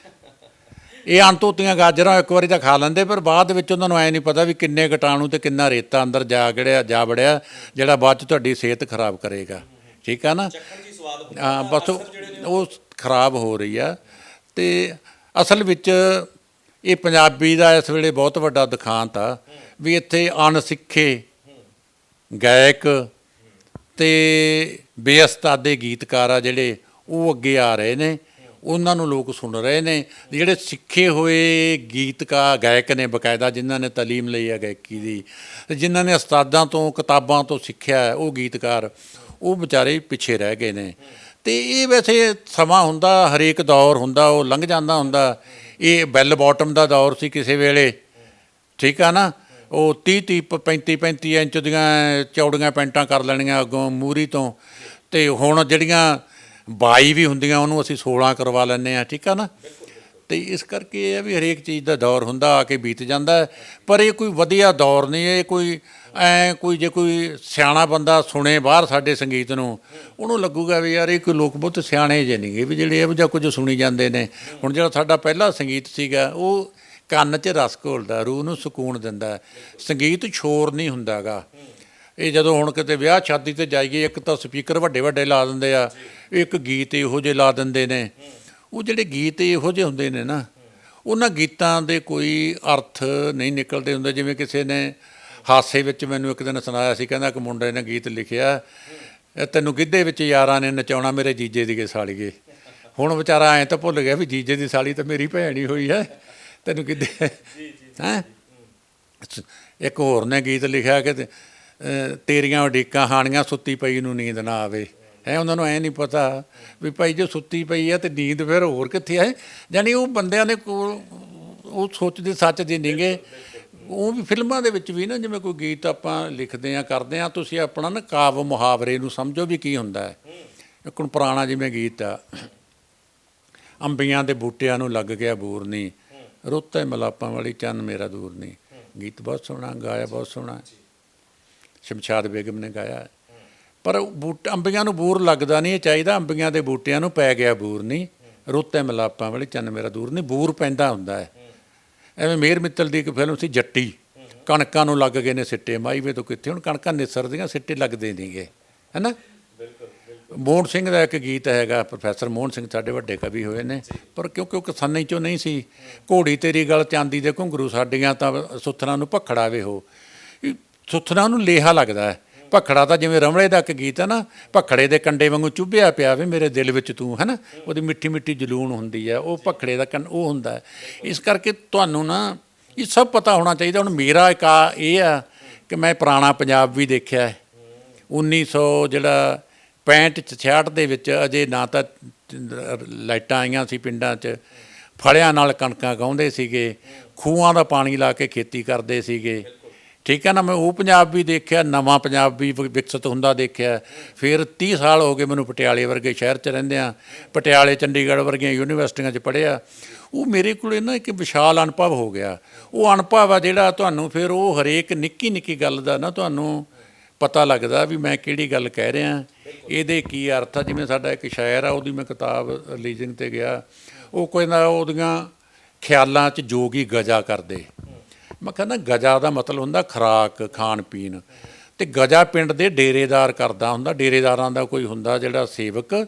ਇਹ ਅਣਧੋਤੀਆਂ ਗਾਜਰਾਂ ਇੱਕ ਵਾਰੀ ਤਾਂ ਖਾ ਲੈਂਦੇ, ਪਰ ਬਾਅਦ ਵਿੱਚ ਉਹਨਾਂ ਨੂੰ ਐਂ ਨਹੀਂ ਪਤਾ ਵੀ ਕਿੰਨੇ ਕੀਟਾਣੂ ਅਤੇ ਕਿੰਨਾ ਰੇਤਾ ਅੰਦਰ ਜਾ ਵੜਿਆ, ਜਿਹੜਾ ਬਾਅਦ 'ਚ ਤੁਹਾਡੀ ਸਿਹਤ ਖਰਾਬ ਕਰੇਗਾ, ਠੀਕ ਆ ਨਾ। ਹਾਂ, ਬਸ ਉਹ ਖਰਾਬ ਹੋ ਰਹੀ ਆ। ਅਤੇ ਅਸਲ ਵਿੱਚ ਇਹ ਪੰਜਾਬੀ ਦਾ ਇਸ ਵੇਲੇ ਬਹੁਤ ਵੱਡਾ ਦੁਖਾਂਤ ਆ ਵੀ ਇੱਥੇ ਅਣਸਿੱਖੇ ਗਾਇਕ ਅਤੇ ਬੇਅਸਤਾਦੇ ਗੀਤਕਾਰ ਆ ਜਿਹੜੇ, ਉਹ ਅੱਗੇ ਆ ਰਹੇ ਨੇ, ਉਹਨਾਂ ਨੂੰ ਲੋਕ ਸੁਣ ਰਹੇ ਨੇ। ਜਿਹੜੇ ਸਿੱਖੇ ਹੋਏ ਗਾਇਕ ਨੇ ਬਕਾਇਦਾ, ਜਿਨ੍ਹਾਂ ਨੇ ਤਾਲੀਮ ਲਈ ਹੈ ਗਾਇਕੀ ਦੀ, ਜਿਨ੍ਹਾਂ ਨੇ ਉਸਤਾਦਾਂ ਤੋਂ ਕਿਤਾਬਾਂ ਤੋਂ ਸਿੱਖਿਆ, ਉਹ ਗੀਤਕਾਰ, ਉਹ ਵਿਚਾਰੇ ਪਿੱਛੇ ਰਹਿ ਗਏ ਨੇ। ਅਤੇ ਇਹ ਵੈਸੇ ਸਮਾਂ ਹੁੰਦਾ, ਹਰੇਕ ਦੌਰ ਹੁੰਦਾ, ਉਹ ਲੰਘ ਜਾਂਦਾ ਹੁੰਦਾ। ਇਹ ਬੈੱਲ ਬਾਟਮ ਦਾ ਦੌਰ ਸੀ ਕਿਸੇ ਵੇਲੇ, ਠੀਕ ਆ ਨਾ। ਉਹ 30-30 35-35 ਇੰਚ ਦੀਆਂ ਚੌੜੀਆਂ ਪੈਂਟਾਂ ਕਰ ਲੈਣੀਆਂ ਅੱਗੋਂ ਮੂਹਰੀ ਤੋਂ, ਅਤੇ ਹੁਣ ਜਿਹੜੀਆਂ 22 ਵੀ ਹੁੰਦੀਆਂ ਉਹਨੂੰ ਅਸੀਂ 16 ਕਰਵਾ ਲੈਂਦੇ ਹਾਂ, ਠੀਕ ਆ ਨਾ। ਅਤੇ ਇਸ ਕਰਕੇ ਇਹ ਹੈ ਵੀ ਹਰੇਕ ਚੀਜ਼ ਦਾ ਦੌਰ ਹੁੰਦਾ, ਆ ਕੇ ਬੀਤ ਜਾਂਦਾ। ਪਰ ਇਹ ਕੋਈ ਵਧੀਆ ਦੌਰ ਨਹੀਂ। ਇਹ ਕੋਈ ਜੇ ਕੋਈ ਸਿਆਣਾ ਬੰਦਾ ਸੁਣੇ ਬਾਹਰ ਸਾਡੇ ਸੰਗੀਤ ਨੂੰ, ਉਹਨੂੰ ਲੱਗੂਗਾ ਵੀ ਯਾਰ ਇਹ ਕੋਈ ਲੋਕ ਬਹੁਤ ਸਿਆਣੇ ਜਿਹੇ ਨਹੀਂ ਗੇ ਵੀ ਜਿਹੜੇ ਇਹੋ ਜਿਹਾ ਕੁਝ ਸੁਣੀ ਜਾਂਦੇ ਨੇ। ਹੁਣ ਜਿਹੜਾ ਸਾਡਾ ਪਹਿਲਾ ਸੰਗੀਤ ਸੀਗਾ, ਉਹ ਕੰਨ 'ਚ ਰਸ ਘੋਲਦਾ, ਰੂਹ ਨੂੰ ਸਕੂਨ ਦਿੰਦਾ। ਸੰਗੀਤ ਸ਼ੋਰ ਨਹੀਂ ਹੁੰਦਾ ਗਾ। ਇਹ ਜਦੋਂ ਹੁਣ ਕਿਤੇ ਵਿਆਹ ਸ਼ਾਦੀ 'ਤੇ ਜਾਈਏ, ਇੱਕ ਤਾਂ ਸਪੀਕਰ ਵੱਡੇ ਵੱਡੇ ਲਾ ਦਿੰਦੇ ਆ, ਇੱਕ ਗੀਤ ਇਹੋ ਜਿਹੇ ਲਾ ਦਿੰਦੇ ਨੇ। ਉਹ ਜਿਹੜੇ ਗੀਤ ਇਹੋ ਜਿਹੇ ਹੁੰਦੇ ਨੇ ਨਾ, ਉਹਨਾਂ ਗੀਤਾਂ ਦੇ ਕੋਈ ਅਰਥ ਨਹੀਂ ਨਿਕਲਦੇ ਹੁੰਦੇ। ਜਿਵੇਂ ਕਿਸੇ ਨੇ ਹਾਸੇ ਵਿੱਚ ਮੈਨੂੰ ਇੱਕ ਦਿਨ ਸੁਣਾਇਆ ਸੀ, ਕਹਿੰਦਾ ਇੱਕ ਮੁੰਡੇ ਨੇ ਗੀਤ ਲਿਖਿਆ, ਤੈਨੂੰ ਗਿੱਧੇ ਵਿੱਚ ਯਾਰਾਂ ਨੇ ਨਚਾਉਣਾ ਮੇਰੇ ਜੀਜੇ ਦੀ ਸਾਲੀਏ। ਹੁਣ ਵਿਚਾਰਾ ਐਂ ਤਾਂ ਭੁੱਲ ਗਿਆ ਵੀ ਜੀਜੇ ਦੀ ਸਾਲੀ ਤਾਂ ਮੇਰੀ ਭੈਣ ਹੀ ਹੋਈ ਹੈ, ਤੈਨੂੰ ਗਿੱਧੇ ਹੈਂ। ਇੱਕ ਹੋਰ ਨੇ ਗੀਤ ਲਿਖਿਆ ਕਿ ਤੇਰੀਆਂ ਉਡੀਕਾਂ ਹਾਣੀਆਂ ਸੁੱਤੀ ਪਈ ਨੂੰ ਨੀਂਦ ਨਾ ਆਵੇ। ਉਹਨਾਂ ਨੂੰ ਐਂ ਨਹੀਂ ਪਤਾ ਵੀ ਭਾਈ ਜੇ ਸੁੱਤੀ ਪਈ ਹੈ ਅਤੇ ਨੀਂਦ ਫਿਰ ਹੋਰ ਕਿੱਥੇ ਹੈ। ਜਾਣੀ ਉਹ ਬੰਦਿਆਂ ਨੇ ਕੋਲ ਉਹ ਸੋਚਦੇ ਸੱਚ ਦੇ ਨਹੀਂ ਗੇ। ਉਹ ਵੀ ਫਿਲਮਾਂ ਦੇ ਵਿੱਚ ਵੀ ਨਾ, ਜਿਵੇਂ ਕੋਈ ਗੀਤ ਆਪਾਂ ਲਿਖਦੇ ਹਾਂ ਕਰਦੇ ਹਾਂ, ਤੁਸੀਂ ਆਪਣਾ ਨਾ ਕਾਵਿ ਮੁਹਾਵਰੇ ਨੂੰ ਸਮਝੋ ਵੀ ਕੀ ਹੁੰਦਾ ਹੈ। ਇੱਕ ਹੁਣ ਪੁਰਾਣਾ ਜਿਵੇਂ ਗੀਤ ਆ, ਅੰਬੀਆਂ ਦੇ ਬੂਟਿਆਂ ਨੂੰ ਲੱਗ ਗਿਆ ਬੂਰ ਨੀ, ਰੁੱਤੇ ਮਲਾਪਾਂ ਵਾਲੀ ਚੰਨ ਮੇਰਾ ਦੂਰ ਨੀ। ਗੀਤ ਬਹੁਤ ਸੋਹਣਾ ਗਾਇਆ, ਬਹੁਤ ਸੋਹਣਾ, ਸ਼ਮਸ਼ਾਦ ਬੇਗਮ ਨੇ ਗਾਇਆ। ਪਰ ਅੰਬੀਆਂ ਨੂੰ ਬੂਰ ਲੱਗਦਾ ਨਹੀਂ, ਇਹ ਚਾਹੀਦਾ ਅੰਬੀਆਂ ਦੇ ਬੂਟਿਆਂ ਨੂੰ ਪੈ ਗਿਆ ਬੂਰ ਨਹੀਂ, ਰੁੱਤੇ ਮਲਾਪਾਂ ਵਾਲੀ ਚੰਨ ਮੇਰਾ ਦੂਰ ਨਹੀਂ। ਬੂਰ ਪੈਂਦਾ ਹੁੰਦਾ ਹੈ। ਐਵੇਂ ਮੇਰ ਮਿੱਤਲ ਦੀ ਇੱਕ ਫਿਲਮ ਸੀ ਜੱਟੀ, ਕਣਕਾਂ ਨੂੰ ਲੱਗ ਗਏ ਨੇ ਸਿੱਟੇ, ਮਾਈਵੇ ਤੋਂ ਕਿੱਥੇ, ਹੁਣ ਕਣਕਾਂ ਨਿਸਰਦੀਆਂ, ਸਿੱਟੇ ਲੱਗਦੇ ਨਹੀਂ ਗੇ, ਹੈ ਨਾ। ਮੋਹਨ ਸਿੰਘ ਦਾ ਇੱਕ ਗੀਤ ਹੈਗਾ, ਪ੍ਰੋਫੈਸਰ ਮੋਹਨ ਸਿੰਘ ਸਾਡੇ ਵੱਡੇ ਕਵੀ ਹੋਏ ਨੇ, ਪਰ ਕਿਉਂਕਿ ਉਹ ਕਿਸਾਨੀ 'ਚੋਂ ਨਹੀਂ ਸੀ। ਘੋੜੀ ਤੇਰੀ ਗਲ ਚਾਂਦੀ ਦੇ ਘੁੰਗਰੂ ਸਾਡੀਆਂ ਤਾਂ ਸੁੱਥਰਾਂ ਨੂੰ ਭਖੜਾ ਵੇ ਹੋ, ਸੁੱਥਰਾਂ ਨੂੰ ਲੇਹਾ ਲੱਗਦਾ ਹੈ। ਭਖੜਾ ਤਾਂ ਜਿਵੇਂ ਰਮਲੇ ਦਾ ਇੱਕ ਗੀਤ ਹੈ ਨਾ, ਭਖੜੇ ਦੇ ਕੰਡੇ ਵਾਂਗੂ ਚੁੱਭਿਆ ਪਿਆ ਵੇ ਮੇਰੇ ਦਿਲ ਵਿੱਚ ਤੂੰ, ਹੈ ਨਾ, ਉਹਦੀ ਮਿੱਠੀ ਮਿੱਠੀ ਜਲੂਣ ਹੁੰਦੀ ਹੈ, ਉਹ ਭਖੜੇ ਦਾ ਉਹ ਹੁੰਦਾ ਹੈ। ਇਸ ਕਰਕੇ ਤੁਹਾਨੂੰ ਨਾ ਇਹ ਸਭ ਪਤਾ ਹੋਣਾ ਚਾਹੀਦਾ। ਹੁਣ ਮੇਰਾ ਇੱਕ ਇਹ ਆ ਕਿ ਮੈਂ ਪੁਰਾਣਾ ਪੰਜਾਬ ਵੀ ਦੇਖਿਆ, 1900 ਜਿਹੜਾ 65-66 ਦੇ ਵਿੱਚ ਅਜੇ ਨਾ ਤਾਂ ਲਾਈਟਾਂ ਆਈਆਂ ਸੀ ਪਿੰਡਾਂ 'ਚ, ਫਲਿਆਂ ਨਾਲ ਕਣਕਾਂ ਗਾਉਂਦੇ ਸੀਗੇ, ਖੂਹਾਂ ਦਾ ਪਾਣੀ ਲਾ ਕੇ ਖੇਤੀ ਕਰਦੇ ਸੀਗੇ, ਠੀਕ ਹੈ ਨਾ। ਮੈਂ ਉਹ ਪੰਜਾਬ ਵੀ ਦੇਖਿਆ, ਨਵਾਂ ਪੰਜਾਬ ਵੀ ਵਿਕਸਿਤ ਹੁੰਦਾ ਦੇਖਿਆ। ਫਿਰ 30 ਸਾਲ ਹੋ ਗਏ ਮੈਨੂੰ ਪਟਿਆਲੇ ਵਰਗੇ ਸ਼ਹਿਰ 'ਚ ਰਹਿੰਦਿਆਂ, ਪਟਿਆਲੇ ਚੰਡੀਗੜ੍ਹ ਵਰਗੀਆਂ ਯੂਨੀਵਰਸਿਟੀਆਂ 'ਚ ਪੜ੍ਹਿਆ। ਉਹ ਮੇਰੇ ਕੋਲ ਨਾ ਇੱਕ ਵਿਸ਼ਾਲ ਅਨੁਭਵ ਹੋ ਗਿਆ। ਉਹ ਅਨੁਭਵ ਆ ਜਿਹੜਾ ਤੁਹਾਨੂੰ ਫਿਰ ਉਹ ਹਰੇਕ ਨਿੱਕੀ ਨਿੱਕੀ ਗੱਲ ਦਾ ਨਾ ਤੁਹਾਨੂੰ ਪਤਾ ਲੱਗਦਾ ਵੀ ਮੈਂ ਕਿਹੜੀ ਗੱਲ ਕਹਿ ਰਿਹਾ, ਇਹਦੇ ਕੀ ਅਰਥ ਆ। ਜਿਵੇਂ ਸਾਡਾ ਇੱਕ ਸ਼ਾਇਰ ਆ, ਉਹਦੀ ਮੈਂ ਕਿਤਾਬ ਰਿਲੀਜ਼ਿੰਗ 'ਤੇ ਗਿਆ, ਉਹ ਕਹਿੰਦਾ ਉਹਦੀਆਂ ਖਿਆਲਾਂ 'ਚ ਜੋਗੀ ਗਜਾ ਕਰਦੇ। ਮੈਂ ਕਹਿੰਦਾ ਗਜਾ ਦਾ ਮਤਲਬ ਹੁੰਦਾ ਖੁਰਾਕ, ਖਾਣ ਪੀਣ, ਅਤੇ ਗਜਾ ਪਿੰਡ ਦੇ ਡੇਰੇਦਾਰ ਕਰਦਾ ਹੁੰਦਾ। ਡੇਰੇਦਾਰਾਂ ਦਾ ਕੋਈ ਹੁੰਦਾ ਜਿਹੜਾ ਸੇਵਕ,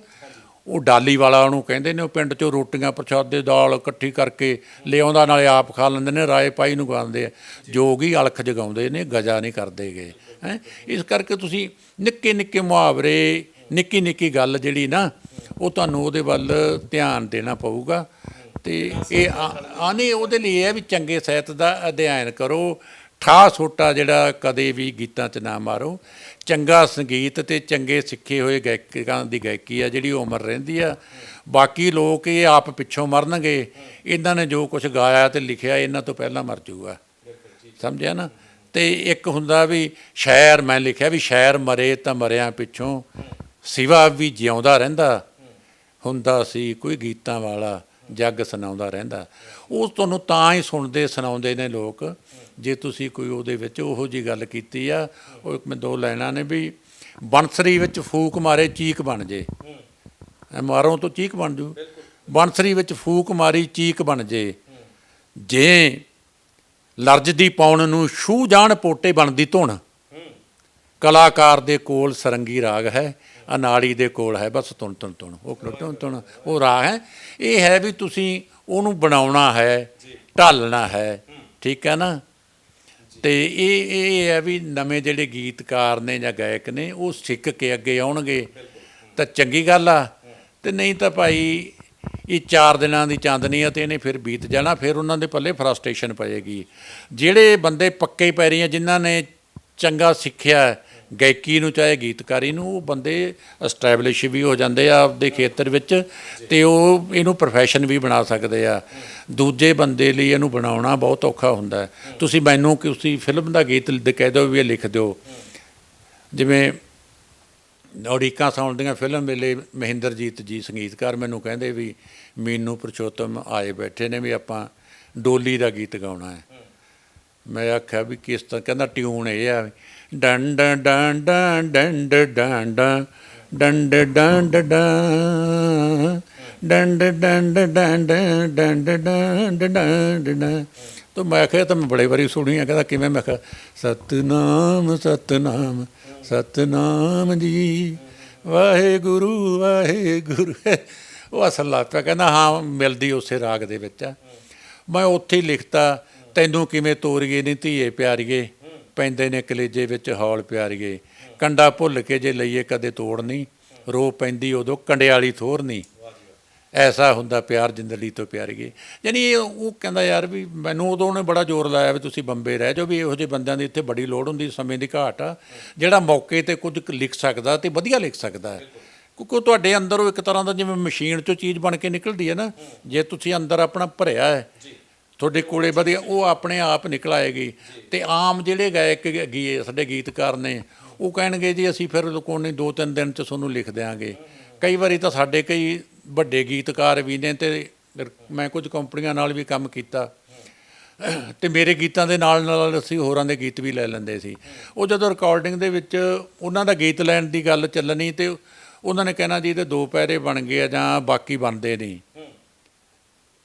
ਉਹ ਡਾਲੀ ਵਾਲਾ ਉਹਨੂੰ ਕਹਿੰਦੇ ਨੇ। ਉਹ ਪਿੰਡ 'ਚੋਂ ਰੋਟੀਆਂ ਪ੍ਰਸ਼ਾਦੇ ਦਾਲ ਇਕੱਠੀ ਕਰਕੇ ਲਿਆਉਂਦਾ, ਨਾਲੇ ਆਪ ਖਾ ਲੈਂਦੇ ਨੇ, ਰਾਏ ਪਾਈ ਨੂੰ ਗਾਉਂਦੇ ਆ। ਜੋਗੀ ਅਲਖ ਜਗਾਉਂਦੇ ਨੇ, ਗਜਾ ਨਹੀਂ ਕਰਦੇ ਗੇ, ਹੈਂ। ਇਸ ਕਰਕੇ ਤੁਸੀਂ ਨਿੱਕੇ ਨਿੱਕੇ ਮੁਹਾਵਰੇ, ਨਿੱਕੀ ਨਿੱਕੀ ਗੱਲ ਜਿਹੜੀ ਨਾ, ਉਹ ਤੁਹਾਨੂੰ ਉਹਦੇ ਵੱਲ ਧਿਆਨ ਦੇਣਾ ਪਊਗਾ। ਅਤੇ ਇਹ ਨਹੀਂ, ਉਹਦੇ ਲਈ ਇਹ ਹੈ ਵੀ ਚੰਗੇ ਸਾਹਿਤ ਦਾ ਅਧਿਐਨ ਕਰੋ। ਠਾਹ ਸੋਟਾ ਜਿਹੜਾ ਕਦੇ ਵੀ ਗੀਤਾਂ 'ਚ ਨਾ ਮਾਰੋ। ਚੰਗਾ ਸੰਗੀਤ ਅਤੇ ਚੰਗੇ ਸਿੱਖੇ ਹੋਏ ਗਾਇਕਾਂ ਦੀ ਗਾਇਕੀ ਆ ਜਿਹੜੀ ਉਹ ਅਮਰ ਰਹਿੰਦੀ ਆ। ਬਾਕੀ ਲੋਕ ਇਹ ਆਪ ਪਿੱਛੋਂ ਮਰਨਗੇ, ਇਹਨਾਂ ਨੇ ਜੋ ਕੁਛ ਗਾਇਆ ਅਤੇ ਲਿਖਿਆ ਇਹਨਾਂ ਤੋਂ ਪਹਿਲਾਂ ਮਰ ਜੂਗਾ, ਸਮਝਿਆ ਨਾ। ਅਤੇ ਇੱਕ ਹੁੰਦਾ ਵੀ ਸ਼ਾਇਰ, ਮੈਂ ਲਿਖਿਆ ਵੀ ਸ਼ਾਇਰ ਮਰੇ ਤਾਂ ਮਰਿਆਂ ਪਿੱਛੋਂ ਸਿਵਾ ਵੀ ਜਿਉਂਦਾ ਰਹਿੰਦਾ ਹੁੰਦਾ ਸੀ, ਕੋਈ ਗੀਤਾਂ ਵਾਲਾ ਜੱਗ ਸੁਣਾਉਂਦਾ ਰਹਿੰਦਾ। ਉਹ ਤੁਹਾਨੂੰ ਤਾਂ ਹੀ ਸੁਣਦੇ ਸੁਣਾਉਂਦੇ ਨੇ ਲੋਕ ਜੇ ਤੁਸੀਂ ਕੋਈ ਉਹਦੇ ਵਿੱਚ ਉਹੋ ਜਿਹੀ ਗੱਲ ਕੀਤੀ ਆ। ਉਹ ਇੱਕ ਮੈਂ 2 ਲਾਈਨਾਂ ਨੇ ਵੀ, ਬੰਸਰੀ ਵਿੱਚ ਫੂਕ ਮਾਰੇ ਚੀਕ ਬਣ ਜੇ, ਮਾਰੋਂ ਤੋਂ ਚੀਕ ਬਣ ਜੂ। ਬੰਸਰੀ ਵਿੱਚ ਫੂਕ ਮਾਰੀ ਚੀਕ ਬਣ ਜੇ ਲਰਜਦੀ ਪਾਉਣ ਨੂੰ ਛੂਹ ਜਾਣ ਪੋਟੇ ਬਣਦੀ ਧੁਣ। ਕਲਾਕਾਰ ਦੇ ਕੋਲ ਸਰੰਗੀ ਰਾਗ ਹੈ, ਅਨਾੜੀ ਦੇ ਕੋਲ ਹੈ ਬਸ ਧੁਣ ਧੁਣ ਧੁਣ। ਉਹ ਧੁਣ ਧੁਣ ਉਹ ਰਾਗ ਹੈ। ਇਹ ਹੈ ਵੀ ਤੁਸੀਂ ਉਹਨੂੰ ਬਣਾਉਣਾ ਹੈ, ਢਾਲਣਾ ਹੈ, ਠੀਕ ਹੈ ਨਾ। ਅਤੇ ਇਹ ਹੈ ਵੀ ਨਵੇਂ ਜਿਹੜੇ ਗੀਤਕਾਰ ਨੇ ਜਾਂ ਗਾਇਕ ਨੇ ਉਹ ਸਿੱਖ ਕੇ ਅੱਗੇ ਆਉਣਗੇ ਤਾਂ ਚੰਗੀ ਗੱਲ ਆ, ਅਤੇ ਨਹੀਂ ਤਾਂ ਭਾਈ ਇਹ 4 ਦਿਨਾਂ ਦੀ ਚਾਂਦਨੀ ਆ ਅਤੇ ਇਹਨੇ ਫਿਰ ਬੀਤ ਜਾਣਾ। ਫਿਰ ਉਹਨਾਂ ਦੇ ਪੱਲੇ ਫਰਸਟ੍ਰੇਸ਼ਨ ਪਏਗੀ। ਜਿਹੜੇ ਬੰਦੇ ਪੱਕੇ ਪੈਰੀ ਆ, ਜਿਨ੍ਹਾਂ ਨੇ ਚੰਗਾ ਸਿੱਖਿਆ ਗਾਇਕੀ ਨੂੰ ਚਾਹੇ ਗੀਤਕਾਰੀ ਨੂੰ, ਉਹ ਬੰਦੇ ਐਸਟੈਬਲਿਸ਼ ਵੀ ਹੋ ਜਾਂਦੇ ਆ ਆਪਦੇ ਖੇਤਰ ਵਿੱਚ, ਅਤੇ ਉਹ ਇਹਨੂੰ ਪ੍ਰੋਫੈਸ਼ਨ ਵੀ ਬਣਾ ਸਕਦੇ ਆ। ਦੂਜੇ ਬੰਦੇ ਲਈ ਇਹਨੂੰ ਬਣਾਉਣਾ ਬਹੁਤ ਔਖਾ ਹੁੰਦਾ। ਤੁਸੀਂ ਮੈਨੂੰ ਤੁਸੀਂ ਫਿਲਮ ਦਾ ਗੀਤ ਕਹਿ ਦਿਓ ਵੀ ਇਹ ਲਿਖ ਦਿਓ। ਜਿਵੇਂ ਉਡੀਕਾਂ ਸਾਉਣ ਦੀਆਂ ਫਿਲਮ ਵੇਲੇ ਮਹਿੰਦਰਜੀਤ ਜੀ ਸੰਗੀਤਕਾਰ ਮੈਨੂੰ ਕਹਿੰਦੇ ਵੀ ਮੀਨੂ ਪੁਰਸ਼ੋਤਮ ਆਏ ਬੈਠੇ ਨੇ ਵੀ ਆਪਾਂ ਡੋਲੀ ਦਾ ਗੀਤ ਗਾਉਣਾ ਹੈ। ਮੈਂ ਆਖਿਆ ਵੀ ਕਿਸ ਤਰ੍ਹਾਂ, ਕਹਿੰਦਾ ਟਿਊਨ ਇਹ ਆ, ਡੰ ਡੰ ਡੰ ਡੰ ਡੰ ਡੰ ਡੰ ਡੰ ਡੰ ਡੰ ਡੰ ਡੰ ਡੰ ਡੰ ਡੰ ਡੰ। ਤਾਂ ਮੈਂ ਆਖਿਆ ਤਾਂ ਮੈਂ ਬੜੇ ਵਾਰੀ ਸੁਣੀ ਆ। ਕਹਿੰਦਾ ਕਿਵੇਂ? ਮੈਂ ਕਿਹਾ ਸਤਨਾਮ ਸਤਨਾਮ ਸਤਨਾਮ ਜੀ ਵਾਹਿਗੁਰੂ ਵਾਹਿਗੁਰੂ। ਉਹ ਅਸਲ ਲੱਗ ਪਿਆ, ਕਹਿੰਦਾ ਹਾਂ ਮਿਲਦੀ ਉਸੇ ਰਾਗ ਦੇ ਵਿੱਚ ਆ। ਮੈਂ ਉੱਥੇ ਹੀ ਲਿਖਤਾ, ਤੈਨੂੰ ਕਿਵੇਂ ਤੋਰੀਏ ਨੀ ਧੀਏ ਪਿਆਰੀਏ, ਪੈਂਦੇ ਨੇ ਕਲੇਜੇ ਵਿੱਚ ਹੌਲ ਪਿਆਰੀਏ, ਕੰਡਾ ਭੁੱਲ ਕੇ ਜੇ ਲਈਏ ਕਦੇ ਤੋੜ ਨਹੀਂ, ਰੋ ਪੈਂਦੀ ਉਦੋਂ ਕੰਡਿਆਲੀ ਥੋਰ ਨਹੀਂ, ਐਸਾ ਹੁੰਦਾ ਪਿਆਰ ਜ਼ਿੰਦਗੀ ਤੋਂ ਪਿਆਰੀਏ। ਯਾਨੀ ਇਹ ਉਹ ਕਹਿੰਦਾ ਯਾਰ ਵੀ ਮੈਨੂੰ ਉਦੋਂ ਉਹਨੇ ਬੜਾ ਜ਼ੋਰ ਲਾਇਆ ਵੀ ਤੁਸੀਂ ਬੰਬੇ ਰਹਿ ਜਾਓ, ਵੀ ਇਹੋ ਜਿਹੇ ਬੰਦਿਆਂ ਦੀ ਇੱਥੇ ਬੜੀ ਲੋੜ ਹੁੰਦੀ, ਸਮੇਂ ਦੀ ਘਾਟ ਆ, ਜਿਹੜਾ ਮੌਕੇ 'ਤੇ ਕੁਝ ਲਿਖ ਸਕਦਾ ਅਤੇ ਵਧੀਆ ਲਿਖ ਸਕਦਾ ਹੈ। ਕਿਉਂਕਿ ਤੁਹਾਡੇ ਅੰਦਰ ਉਹ ਇੱਕ ਤਰ੍ਹਾਂ ਦਾ ਜਿਵੇਂ ਮਸ਼ੀਨ 'ਚੋਂ ਚੀਜ਼ ਬਣ ਕੇ ਨਿਕਲਦੀ ਹੈ ਨਾ, ਜੇ ਤੁਸੀਂ ਅੰਦਰ ਆਪਣਾ ਭਰਿਆ ਹੈ ਤੁਹਾਡੇ ਕੋਲੇ ਵਧੀਆ, ਉਹ ਆਪਣੇ ਆਪ ਨਿਕਲ ਆਏਗੀ। ਅਤੇ ਆਮ ਜਿਹੜੇ ਗਾਇਕ ਸਾਡੇ ਗੀਤਕਾਰ ਨੇ ਉਹ ਕਹਿਣਗੇ ਜੀ ਅਸੀਂ ਫਿਰ ਕੋਈ ਨਹੀਂ 2-3 ਦਿਨ 'ਚ ਤੁਹਾਨੂੰ ਲਿਖ ਦਿਆਂਗੇ। ਕਈ ਵਾਰੀ ਤਾਂ ਸਾਡੇ ਕਈ ਵੱਡੇ ਗੀਤਕਾਰ ਵੀ ਨੇ ਤੇ ਮੈਂ ਕੁਝ ਕੰਪਨੀਆਂ ਨਾਲ ਵੀ ਕੰਮ ਕੀਤਾ ਤੇ ਮੇਰੇ ਗੀਤਾਂ ਦੇ ਨਾਲ ਨਾਲ ਅਸੀਂ ਹੋਰਾਂ ਦੇ ਗੀਤ ਵੀ ਲੈ ਲੈਂਦੇ ਸੀ। ਉਹ ਜਦੋਂ ਰਿਕਾਰਡਿੰਗ ਦੇ ਵਿੱਚ ਉਹਨਾਂ ਦਾ ਗੀਤ ਲੈਣ ਦੀ ਗੱਲ ਚੱਲਣੀ ਤੇ ਉਹਨਾਂ ਨੇ ਕਹਿਣਾ ਜੀ ਇਹਦੇ 2 ਪੈਰੇ ਬਣ ਗਏ ਆ ਜਾਂ ਬਾਕੀ ਬਣਦੇ ਨਹੀਂ,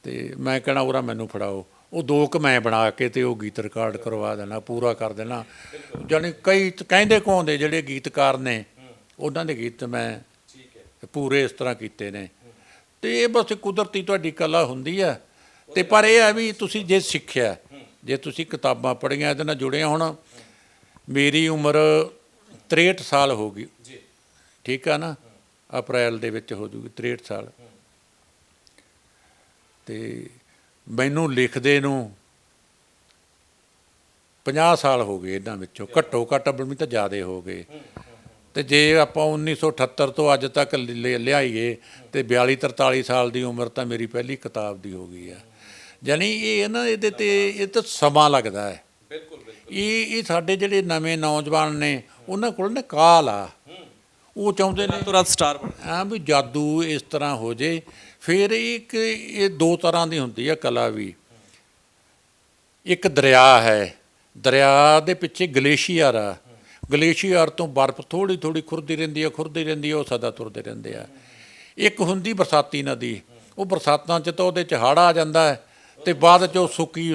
ਤੇ ਮੈਂ ਕਹਿਣਾ ਉਹਰਾ ਮੈਨੂੰ ਫੜਾਓ, ਉਹ 2 ਕੁ ਮੈਂ ਬਣਾ ਕੇ ਤੇ ਉਹ ਗੀਤ ਰਿਕਾਰਡ ਕਰਵਾ ਦੇਣਾ, ਪੂਰਾ ਕਰ ਦੇਣਾ। ਜਾਣੀ ਕਈ ਕਹਿੰਦੇ ਕਹਾਉਂਦੇ ਜਿਹੜੇ ਗੀਤਕਾਰ ਨੇ ਉਹਨਾਂ ਦੇ ਗੀਤ ਮੈਂ ਪੂਰੇ ਇਸ ਤਰ੍ਹਾਂ ਕੀਤੇ ਨੇ। ਤੇ ਇਹ ਬਸ ਕੁਦਰਤੀ ਤੁਹਾਡੀ ਕਲਾ ਹੁੰਦੀ ਆ। ਤੇ ਪਰ ਇਹ ਆ ਵੀ ਤੁਸੀਂ ਜੇ ਸਿੱਖਿਆ, ਜੇ ਤੁਸੀਂ ਕਿਤਾਬਾਂ ਪੜ੍ਹੀਆਂ, ਇਹਦੇ ਨਾਲ ਜੁੜੇ, ਹੁਣ ਮੇਰੀ ਉਮਰ 63 ਸਾਲ ਹੋ ਗਈ, ਠੀਕ ਆ ਨਾ, ਅਪ੍ਰੈਲ ਦੇ ਵਿੱਚ ਹੋ ਜੂਗੀ 63 ਸਾਲ। ਤੇ ਮੈਨੂੰ ਲਿਖਦੇ ਨੂੰ 50 ਸਾਲ ਹੋ ਗਏ, ਇਹਨਾਂ ਵਿੱਚੋਂ ਘੱਟੋ ਘੱਟ ਵੀ ਤਾਂ ਜ਼ਿਆਦਾ ਹੋ ਗਏ। ਤੇ ਜੇ ਆਪਾਂ 1978 ਤੋਂ ਅੱਜ ਤੱਕ ਲਿਆਈਏ ਤੇ 42-43 ਸਾਲ ਦੀ ਉਮਰ ਤਾਂ ਮੇਰੀ ਪਹਿਲੀ ਕਿਤਾਬ ਦੀ ਹੋ ਗਈ ਆ। ਜਾਣੀ ਇਹ ਨਾ ਇਹਦੇ ਤੇ ਇਹ ਤਾਂ ਸਮਾਂ ਲੱਗਦਾ ਹੈ। ਇਹ ਸਾਡੇ ਜਿਹੜੇ ਨਵੇਂ ਨੌਜਵਾਨ ਨੇ ਉਹਨਾਂ ਕੋਲ ਨਾ ਕਾਲ ਆ, ਉਹ ਚਾਹੁੰਦੇ ਨੇ ਰਾਤ ਸਟਾਰ ਹਾਂ ਵੀ ਜਾਦੂ ਇਸ ਤਰ੍ਹਾਂ ਹੋ ਜੇ। ਫਿਰ ਇਹ 2 ਤਰ੍ਹਾਂ ਦੀ ਹੁੰਦੀ ਆ ਕਲਾ ਵੀ। ਇੱਕ ਦਰਿਆ ਹੈ, ਦਰਿਆ ਦੇ ਪਿੱਛੇ ਗਲੇਸ਼ੀਅਰ ਆ, ਗਲੇਸ਼ੀਅਰ ਤੋਂ ਬਰਫ਼ ਥੋੜ੍ਹੀ ਥੋੜ੍ਹੀ ਖੁਰਦੀ ਰਹਿੰਦੀ ਆ, ਉਹ ਸਦਾ ਤੁਰਦੇ ਰਹਿੰਦੇ ਆ। ਇੱਕ ਹੁੰਦੀ ਬਰਸਾਤੀ ਨਦੀ, ਉਹ ਬਰਸਾਤਾਂ 'ਚ ਤਾਂ ਉਹਦੇ 'ਚ ਹੜ੍ਹ ਆ ਜਾਂਦਾ ਹੈ ਤੇ ਬਾਅਦ 'ਚ ਉਹ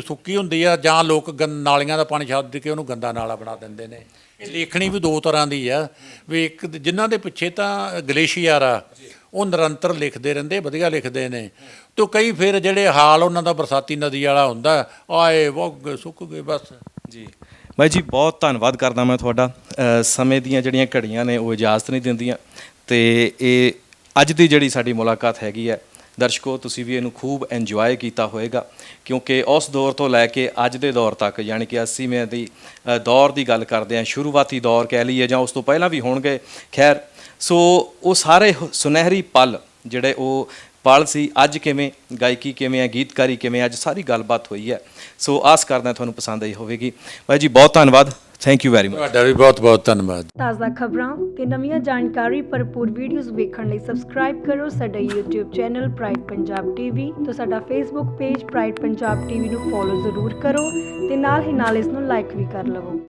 ਸੁੱਕੀ ਹੁੰਦੀ ਆ, ਜਾਂ ਲੋਕ ਨਾਲੀਆਂ ਦਾ ਪਾਣੀ ਛੱਡ ਕੇ ਉਹਨੂੰ ਗੰਦਾ ਨਾਲਾ ਬਣਾ ਦਿੰਦੇ ਨੇ। ਇਹ ਲੇਖਣੀ ਵੀ 2 ਤਰ੍ਹਾਂ ਦੀ ਆ ਵੀ ਇੱਕ ਜਿਨ੍ਹਾਂ ਦੇ ਪਿੱਛੇ ਤਾਂ ਗਲੇਸ਼ੀਅਰ ਆ ਉਹ ਨਿਰੰਤਰ ਲਿਖਦੇ ਰਹਿੰਦੇ, ਵਧੀਆ ਲਿਖਦੇ ਨੇ। ਤੇ ਕਈ ਫਿਰ ਜਿਹੜੇ ਹਾਲ ਉਹਨਾਂ ਦਾ ਬਰਸਾਤੀ ਨਦੀ ਵਾਲਾ ਹੁੰਦਾ, ਆਏ ਵਗ ਗਏ ਸੁੱਕ ਗਏ ਬਸ। ਜੀ ਬਾਈ ਜੀ, ਬਹੁਤ ਧੰਨਵਾਦ ਕਰਦਾ ਮੈਂ ਤੁਹਾਡਾ। ਸਮੇਂ ਦੀਆਂ ਜਿਹੜੀਆਂ ਘੜੀਆਂ ਨੇ ਉਹ ਇਜਾਜ਼ਤ ਨਹੀਂ ਦਿੰਦੀਆਂ, ਤੇ ਇਹ ਅੱਜ ਦੀ ਜਿਹੜੀ ਸਾਡੀ ਮੁਲਾਕਾਤ ਹੈਗੀ ਹੈ, ਦਰਸ਼ਕੋ ਤੁਸੀਂ ਵੀ ਇਹਨੂੰ ਖੂਬ ਇੰਜੋਏ ਕੀਤਾ ਹੋਵੇਗਾ, ਕਿਉਂਕਿ ਉਸ ਦੌਰ ਤੋਂ ਲੈ ਕੇ ਅੱਜ ਦੇ ਦੌਰ ਤੱਕ, ਯਾਨੀ ਕਿ 80ਵੇਂ ਦੀ ਦੌਰ ਦੀ ਗੱਲ ਕਰਦੇ ਹਾਂ, ਸ਼ੁਰੂਆਤੀ ਦੌਰ ਕਹਿ ਲਈਏ ਜਾਂ ਉਸ ਤੋਂ ਪਹਿਲਾਂ ਵੀ ਹੋਣਗੇ, ਖੈਰ ਸੋ ਉਹ ਸਾਰੇ ਸੁਨਹਿਰੀ ਪਲ ਜਿਹੜੇ ਉਹ ਪਲ ਸੀ, ਅੱਜ ਕਿਵੇਂ ਗਾਇਕੀ ਕਿਵੇਂ ਹੈ, ਗੀਤਕਾਰੀ ਕਿਵੇਂ, ਅੱਜ ਸਾਰੀ ਗੱਲਬਾਤ ਹੋਈ ਹੈ। ਸੋ ਆਸ ਕਰਦਾ ਤੁਹਾਨੂੰ ਪਸੰਦ ਆਈ ਹੋਵੇਗੀ। ਬਾਈ ਜੀ ਬਹੁਤ ਧੰਨਵਾਦ, ਥੈਂਕ ਯੂ ਵੈਰੀ ਮਚ। ਤੁਹਾਡਾ ਵੀ ਬਹੁਤ ਬਹੁਤ ਧੰਨਵਾਦ। ਤਾਜ਼ਾ ਖਬਰਾਂ ਤੇ ਨਵੀਆਂ ਜਾਣਕਾਰੀ ਭਰਪੂਰ ਵੀਡੀਓਜ਼ ਵੇਖਣ ਲਈ ਸਬਸਕ੍ਰਾਈਬ ਕਰੋ ਸਾਡਾ YouTube channel pride Punjab TV ਤੇ ਸਾਡਾ Facebook page pride Punjab TV ਨੂੰ ਫੋਲੋ ਜ਼ਰੂਰ ਕਰੋ ਤੇ ਨਾਲ ਹੀ ਨਾਲ ਇਸ ਨੂੰ ਲਾਈਕ ਵੀ ਕਰ ਲਵੋ।